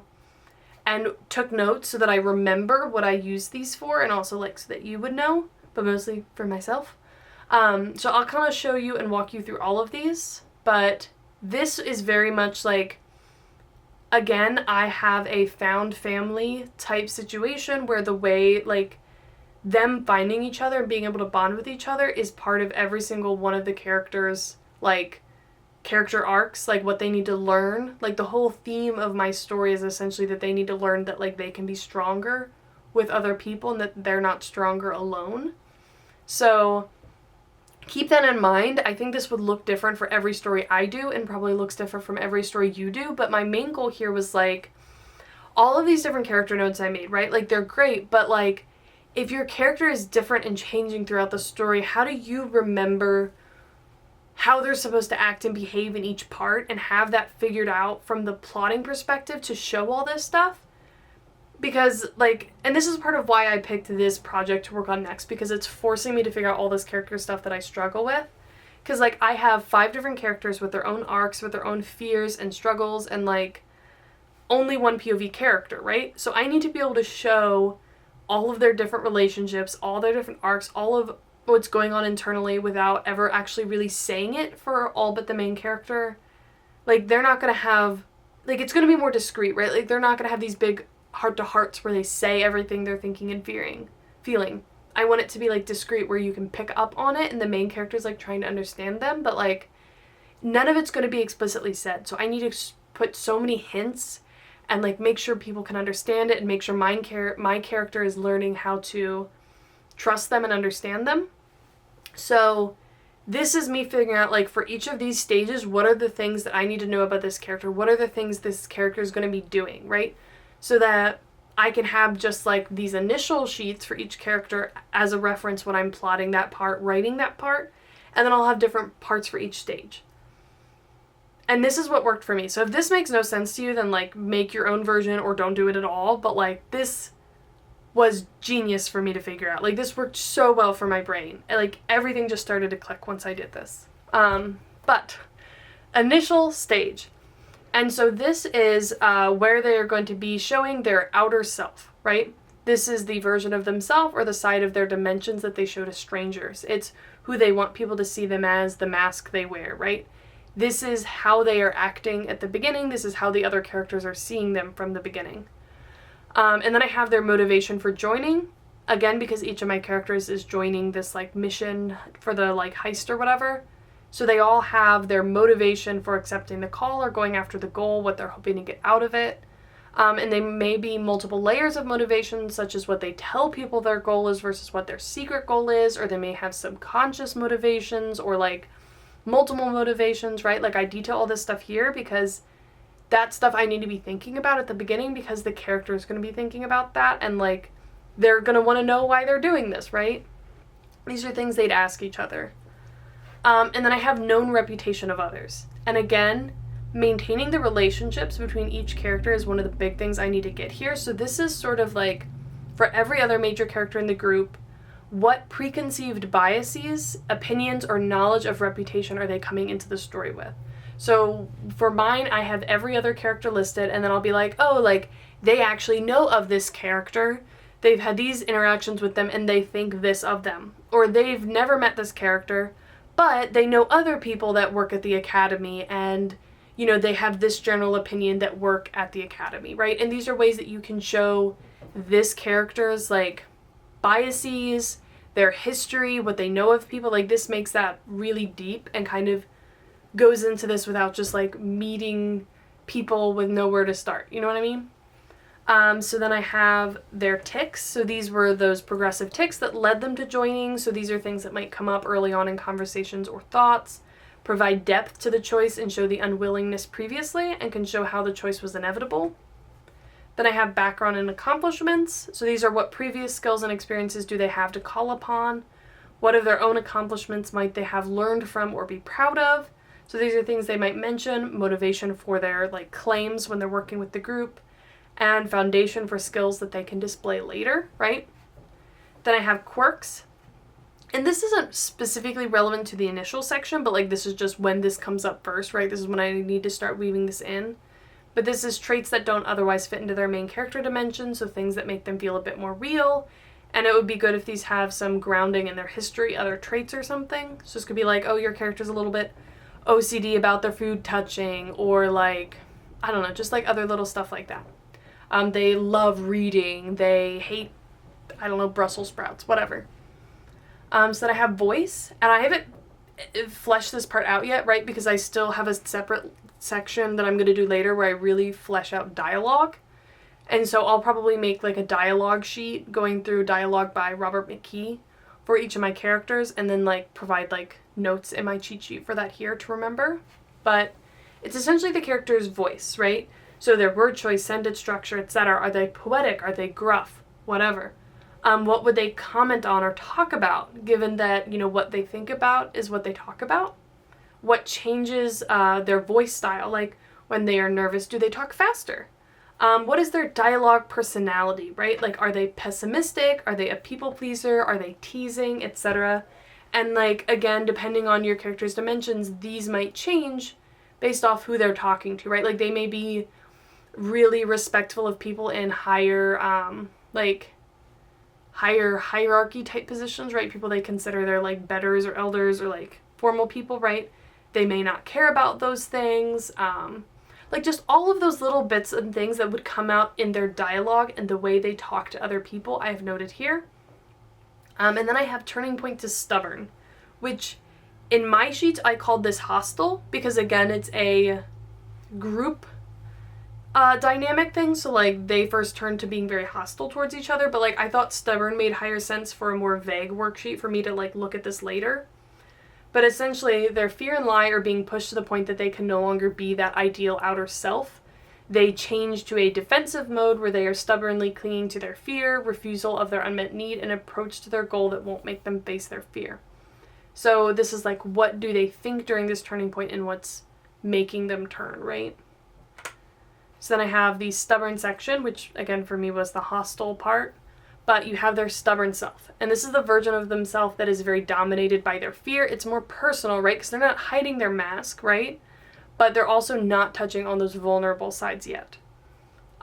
[SPEAKER 1] and took notes so that I remember what I use these for, and also like so that you would know, but mostly for myself. So I'll kind of show you and walk you through all of these, but this is very much like, again, I have a found family type situation where the way like them finding each other and being able to bond with each other is part of every single one of the characters, like, character arcs, like, what they need to learn. Like, the whole theme of my story is essentially that they need to learn that, like, they can be stronger with other people and that they're not stronger alone. So keep that in mind. I think this would look different for every story I do and probably looks different from every story you do, but my main goal here was, like, all of these different character notes I made, right? Like, they're great, but, like, if your character is different and changing throughout the story, how do you remember how they're supposed to act and behave in each part and have that figured out from the plotting perspective to show all this stuff? Because, like, and this is part of why I picked this project to work on next, because it's forcing me to figure out all this character stuff that I struggle with. Because, like, I have 5 different characters with their own arcs, with their own fears and struggles, and, like, only one POV character, right? So I need to be able to show all of their different relationships, all their different arcs, all of what's going on internally without ever actually really saying it for all but the main character. Like, they're not going to have, like, it's going to be more discreet, right? Like, they're not going to have these big heart-to-hearts where they say everything they're thinking and feeling. I want it to be, like, discreet where you can pick up on it and the main character's, like, trying to understand them, but, like, none of it's going to be explicitly said. So I need to put so many hints and, like, make sure people can understand it and make sure my character is learning how to trust them and understand them. So this is me figuring out, like, for each of these stages, what are the things that I need to know about this character? What are the things this character is going to be doing, right? So that I can have just, like, these initial sheets for each character as a reference when I'm plotting that part, writing that part, and then I'll have different parts for each stage. And this is what worked for me. So if this makes no sense to you, then, like, make your own version or don't do it at all. But, like, this was genius for me to figure out. Like, this worked so well for my brain. Like, everything just started to click once I did this. But initial stage. And so this is where they are going to be showing their outer self, right? This is the version of themselves or the side of their dimensions that they show to strangers. It's who they want people to see them as, the mask they wear, right? This is how they are acting at the beginning. This is how the other characters are seeing them from the beginning. And then I have their motivation for joining. Again, because each of my characters is joining this, like, mission for the, like, heist or whatever. So they all have their motivation for accepting the call or going after the goal, what they're hoping to get out of it. And they may be multiple layers of motivation, such as what they tell people their goal is versus what their secret goal is, or they may have subconscious motivations or, like, multiple motivations, right? Like, I detail all this stuff here because that's stuff I need to be thinking about at the beginning because the character is going to be thinking about that and, like, they're going to want to know why they're doing this, right? These are things they'd ask each other. And then I have known reputation of others. And again, maintaining the relationships between each character is one of the big things I need to get here. So this is sort of like, for every other major character in the group, what preconceived biases, opinions, or knowledge of reputation are they coming into the story with? So for mine, I have every other character listed, and then I'll be like, oh, like, they actually know of this character. They've had these interactions with them, and they think this of them. Or they've never met this character, but they know other people that work at the academy, and, you know, they have this general opinion that work at the academy, right? And these are ways that you can show this character's, like, biases, their history, what they know of people. Like, this makes that really deep and kind of goes into this without just, like, meeting people with nowhere to start. You know what I mean? So then I have their tics. So these were those progressive tics that led them to joining. So these are things that might come up early on in conversations or thoughts, provide depth to the choice and show the unwillingness previously, and can show how the choice was inevitable. Then I have background and accomplishments. So these are what previous skills and experiences do they have to call upon. What of their own accomplishments might they have learned from or be proud of? So these are things they might mention, motivation for their, like, claims when they're working with the group, and foundation for skills that they can display later, right? Then I have quirks. And this isn't specifically relevant to the initial section, but, like, this is just when this comes up first, right? This is when I need to start weaving this in. But this is traits that don't otherwise fit into their main character dimension, so things that make them feel a bit more real. And it would be good if these have some grounding in their history, other traits or something. So this could be like, oh, your character's a little bit OCD about their food touching, or, like, I don't know, just, like, other little stuff like that. They love reading. They hate I don't know, Brussels sprouts, whatever. So then I have voice, and I haven't fleshed this part out yet, right? Because I still have a separate section that I'm going to do later where I really flesh out dialogue. And so I'll probably make like a dialogue sheet going through dialogue by Robert McKee for each of my characters, and then like provide like notes in my cheat sheet for that here to remember. But it's essentially the character's voice, right? So their word choice, sentence structure, etc. Are they poetic? Are they gruff? Whatever. What would they comment on or talk about, given that, you know, what they think about is what they talk about? What changes their voice style? Like, when they are nervous, do they talk faster? What is their dialogue personality, right? Like, are they pessimistic? Are they a people pleaser? Are they teasing, etc.? And, like, again, depending on your character's dimensions, these might change based off who they're talking to, right? Like, they may be really respectful of people in higher hierarchy type positions, right? People they consider they're like betters or elders or like formal people, right? They may not care about those things. Like just all of those little bits and things that would come out in their dialogue and the way they talk to other people, I have noted here. And then I have turning point to stubborn, which in my sheet I called this hostile because again, it's a group dynamic thing, so like they first turned to being very hostile towards each other, but like I thought stubborn made higher sense for a more vague worksheet for me to like look at this later. But essentially their fear and lie are being pushed to the point that they can no longer be that ideal outer self. They change to a defensive mode where they are stubbornly clinging to their fear, refusal of their unmet need, and approach to their goal that won't make them face their fear. So this is like, what do they think during this turning point and what's making them turn, right? So then I have the stubborn section, which again for me was the hostile part, but you have their stubborn self. And this is the version of themselves that is very dominated by their fear. It's more personal, right? Because they're not hiding their mask, right? But they're also not touching on those vulnerable sides yet.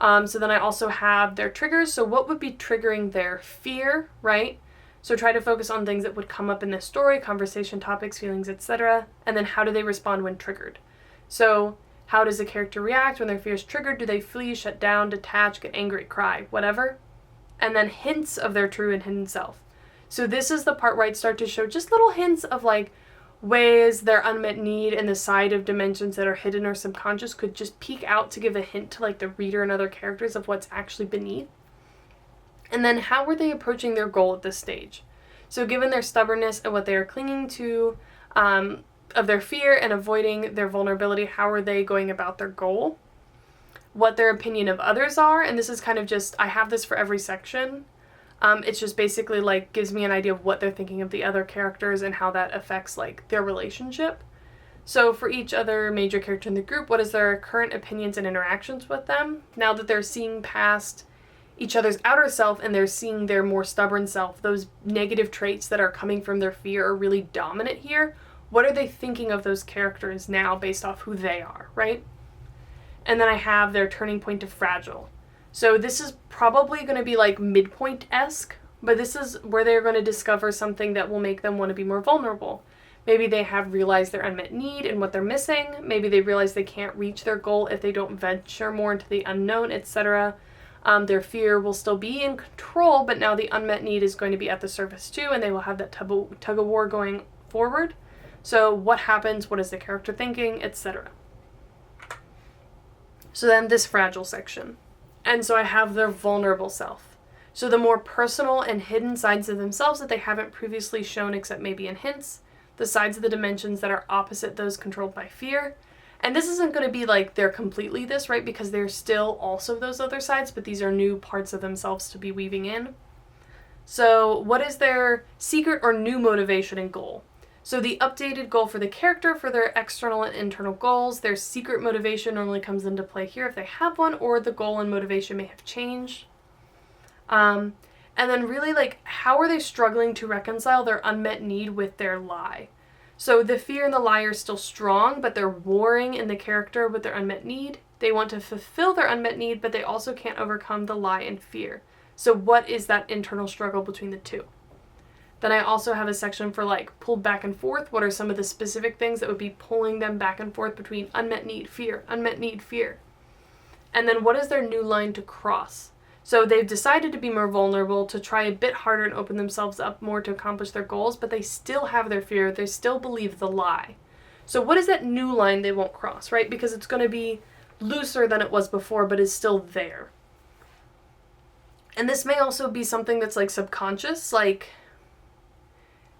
[SPEAKER 1] So then I also have their triggers. So what would be triggering their fear, right? So try to focus on things that would come up in this story, conversation topics, feelings, etc. And then how do they respond when triggered? So how does a character react when their fear is triggered? Do they flee, shut down, detach, get angry, cry, whatever? And then hints of their true and hidden self. So this is the part where I'd start to show just little hints of like ways their unmet need and the side of dimensions that are hidden or subconscious could just peek out to give a hint to like the reader and other characters of what's actually beneath. And then how were they approaching their goal at this stage? So given their stubbornness and what they are clinging to, of their fear and avoiding their vulnerability, how are they going about their goal? What their opinion of others are, and this is kind of just, I have this for every section. It's just basically like gives me an idea of what they're thinking of the other characters and how that affects like their relationship. So for each other major character in the group, what is their current opinions and interactions with them? Now that they're seeing past each other's outer self and they're seeing their more stubborn self, those negative traits that are coming from their fear are really dominant here. What are they thinking of those characters now based off who they are, right? And then I have their turning point to fragile. So this is probably going to be like midpoint-esque, but this is where they're going to discover something that will make them want to be more vulnerable. Maybe they have realized their unmet need and what they're missing. Maybe they realize they can't reach their goal if they don't venture more into the unknown, etc. Their fear will still be in control, but now the unmet need is going to be at the surface too, and they will have that tug of war going forward. So what happens, what is the character thinking, etc. So then this fragile section. And so I have their vulnerable self. So the more personal and hidden sides of themselves that they haven't previously shown except maybe in hints, the sides of the dimensions that are opposite those controlled by fear. And this isn't going to be like they're completely this, right? Because they're still also those other sides, but these are new parts of themselves to be weaving in. So what is their secret or new motivation and goal? So the updated goal for the character for their external and internal goals, their secret motivation normally comes into play here if they have one, or the goal and motivation may have changed. And then really like, how are they struggling to reconcile their unmet need with their lie? So the fear and the lie are still strong, but they're warring in the character with their unmet need. They want to fulfill their unmet need, but they also can't overcome the lie and fear. So what is that internal struggle between the two? Then I also have a section for like pulled back and forth. What are some of the specific things that would be pulling them back and forth between unmet need, fear, unmet need, fear? And then what is their new line to cross? So they've decided to be more vulnerable, to try a bit harder and open themselves up more to accomplish their goals, but they still have their fear. They still believe the lie. So what is that new line they won't cross, right? Because it's going to be looser than it was before, but is still there. And this may also be something that's like subconscious, like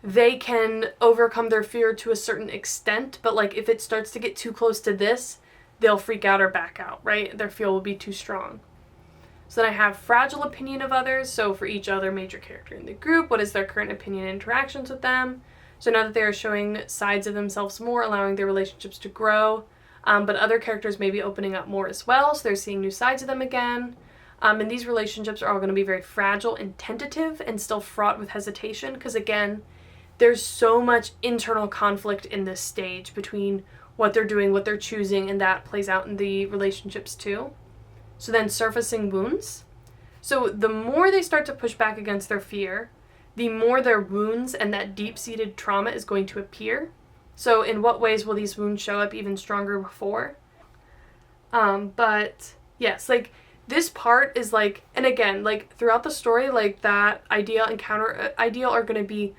[SPEAKER 1] they can overcome their fear to a certain extent, but like if it starts to get too close to this, they'll freak out or back out, right? Their fear will be too strong. So then I have fragile opinion of others. So for each other major character in the group, what is their current opinion and interactions with them? So now that they are showing sides of themselves more, allowing their relationships to grow, but other characters may be opening up more as well, so they're seeing new sides of them again. And these relationships are all going to be very fragile and tentative and still fraught with hesitation, because again, there's so much internal conflict in this stage between what they're doing, what they're choosing, and that plays out in the relationships too. So then surfacing wounds. So the more they start to push back against their fear, the more their wounds and that deep-seated trauma is going to appear. So in what ways will these wounds show up even stronger before? But yes, like this part is like, and again, like throughout the story, like that ideal and counter ideal are going to be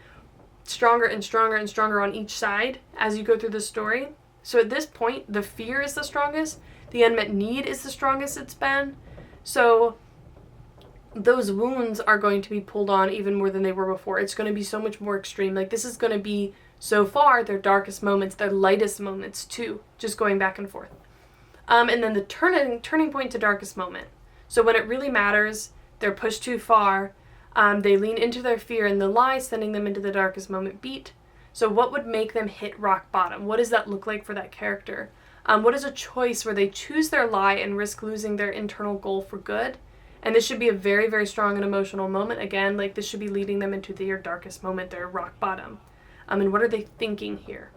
[SPEAKER 1] stronger and stronger and stronger on each side as you go through the story. So at this point, the fear is the strongest, the unmet need is the strongest it's been. So those wounds are going to be pulled on even more than they were before. It's going to be so much more extreme. Like this is going to be so far their darkest moments, their lightest moments too, just going back and forth. And then the turning point to darkest moment. So when it really matters, they're pushed too far. They lean into their fear and the lie, sending them into the darkest moment beat. So what would make them hit rock bottom? What does that look like for that character? What is a choice where they choose their lie and risk losing their internal goal for good? And this should be a very, very strong and emotional moment. Again, like this should be leading them into their darkest moment, their rock bottom. And what are they thinking here?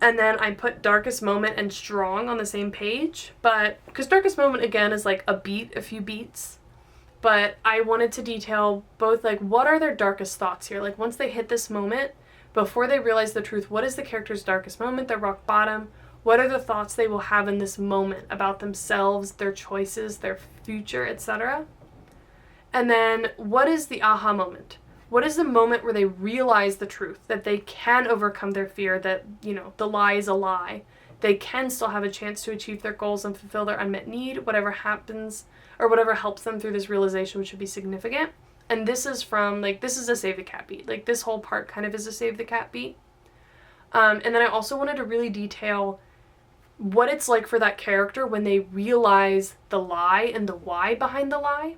[SPEAKER 1] And then I put darkest moment and strong on the same page, but because darkest moment again is like a few beats. But I wanted to detail both, like, what are their darkest thoughts here? Like, once they hit this moment, before they realize the truth, what is the character's darkest moment, their rock bottom? What are the thoughts they will have in this moment about themselves, their choices, their future, etc.? And then, what is the aha moment? What is the moment where they realize the truth, that they can overcome their fear, that, you know, the lie is a lie. They can still have a chance to achieve their goals and fulfill their unmet need, whatever happens, or whatever helps them through this realization, which would be significant. And this is from, like, this is a Save the Cat beat. Like, this whole part kind of is a Save the Cat beat. And then I also wanted to really detail what it's like for that character when they realize the lie and the why behind the lie.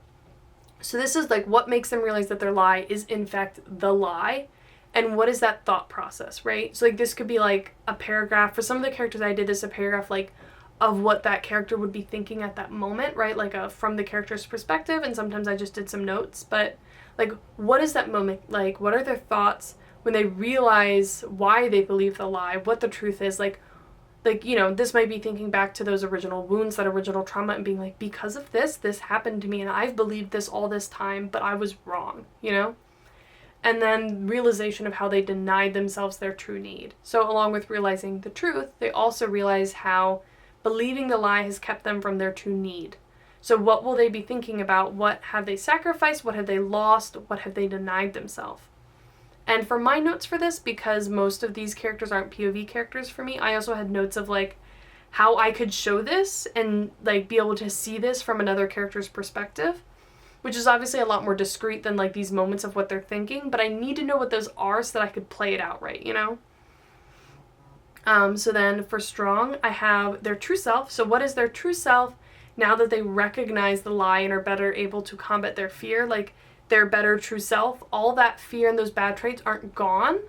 [SPEAKER 1] So this is, like, what makes them realize that their lie is, in fact, the lie. And what is that thought process, right? So, like, this could be, like, a paragraph. For some of the characters I did this, a paragraph, like, of what that character would be thinking at that moment, right? Like from the character's perspective, and sometimes I just did some notes, but like, what is that moment like? What are their thoughts when they realize why they believe the lie, what the truth is? Like, you know, this might be thinking back to those original wounds, that original trauma, and being like, because of this happened to me, and I've believed this all this time, but I was wrong, you know? And then realization of how they denied themselves their true need. So along with realizing the truth, they also realize how believing the lie has kept them from their true need. So what will they be thinking about? What have they sacrificed? What have they lost? What have they denied themselves? And for my notes for this, because most of these characters aren't POV characters for me, I also had notes of like how I could show this and like be able to see this from another character's perspective, which is obviously a lot more discreet than like these moments of what they're thinking, but I need to know what those are so that I could play it out right, you know? So then for strong, I have their true self. So what is their true self now that they recognize the lie and are better able to combat their fear? Like their better true self, all that fear and those bad traits aren't gone,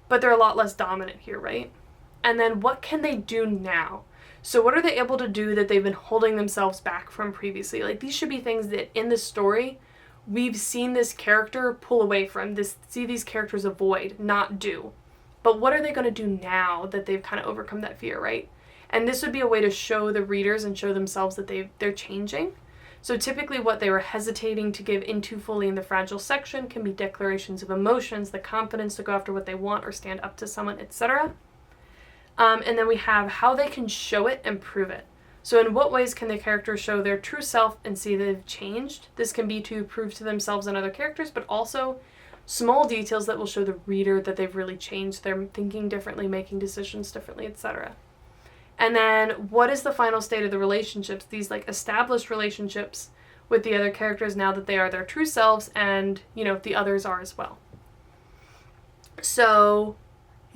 [SPEAKER 1] but they're a lot less dominant here, right? And then what can they do now? So what are they able to do that they've been holding themselves back from previously? Like these should be things that in this story, we've seen this character pull away from, see these characters avoid, not do. But what are they going to do now that they've kind of overcome that fear, right? And this would be a way to show the readers and show themselves that they're changing. So typically what they were hesitating to give into fully in the fragile section can be declarations of emotions, the confidence to go after what they want or stand up to someone, etc. And then we have how they can show it and prove it. So in what ways can the characters show their true self and see they've changed? This can be to prove to themselves and other characters, but also small details that will show the reader that they've really changed. They're thinking differently, making decisions differently, etc. And then what is the final state of the relationships, these like established relationships with the other characters now that they are their true selves and, you know, the others are as well. So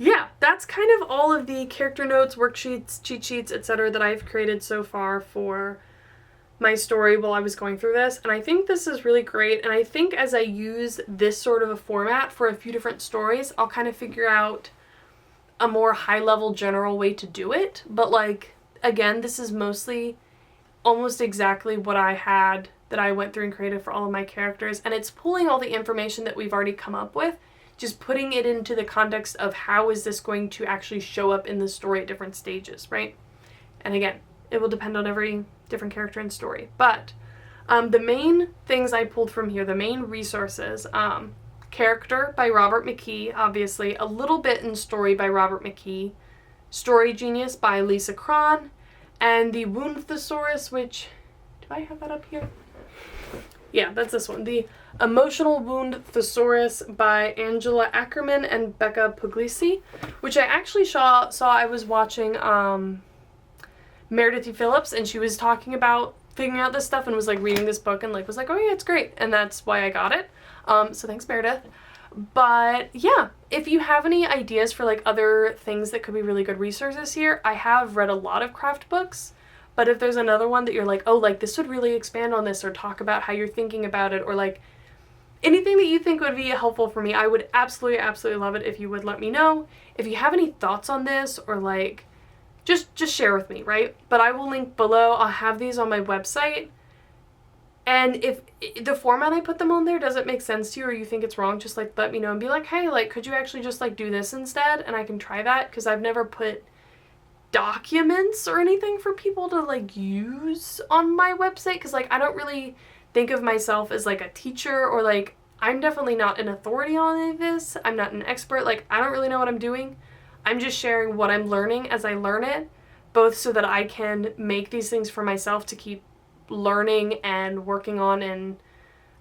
[SPEAKER 1] yeah, that's kind of all of the character notes, worksheets, cheat sheets, etc. that I've created so far for my story while I was going through this. And I think this is really great. And I think as I use this sort of a format for a few different stories, I'll kind of figure out a more high-level general way to do it. But like, again, this is mostly almost exactly what I had that I went through and created for all of my characters. And it's pulling all the information that we've already come up with, just putting it into the context of how is this going to actually show up in the story at different stages, right? And again, it will depend on every different character and story. But the main things I pulled from here, the main resources, Character by Robert McKee, obviously, a little bit in Story by Robert McKee, Story Genius by Lisa Cron, and the Wound Thesaurus, which, do I have that up here? Yeah, that's this one. The Emotional Wound Thesaurus by Angela Ackerman and Becca Puglisi, which I actually saw I was watching Meredith E. Phillips, and she was talking about figuring out this stuff and was like reading this book and like was like, oh yeah, it's great. And that's why I got it. So thanks, Meredith. But yeah, if you have any ideas for like other things that could be really good resources here, I have read a lot of craft books. But if there's another one that you're like, oh, like this would really expand on this or talk about how you're thinking about it or like anything that you think would be helpful for me, I would absolutely, absolutely love it if you would let me know. If you have any thoughts on this or like, just share with me, right? But I will link below. I'll have these on my website. And if the format I put them on there doesn't make sense to you or you think it's wrong, just like let me know and be like, hey, like could you actually just like do this instead? And I can try that because I've never put documents or anything for people to like use on my website because like I don't really think of myself as like a teacher or like I'm definitely not an authority on any of this. I'm not an expert. Like I don't really know what I'm doing. I'm just sharing what I'm learning as I learn it, both so that I can make these things for myself to keep learning and working on and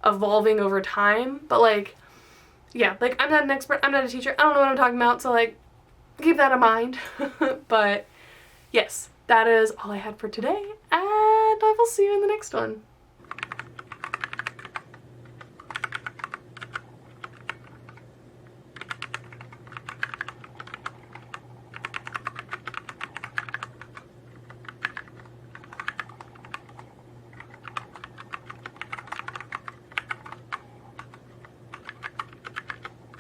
[SPEAKER 1] evolving over time. But like, yeah, like I'm not an expert. I'm not a teacher. I don't know what I'm talking about. So like, keep that in mind. But yes, that is all I had for today, and I will see you in the next one.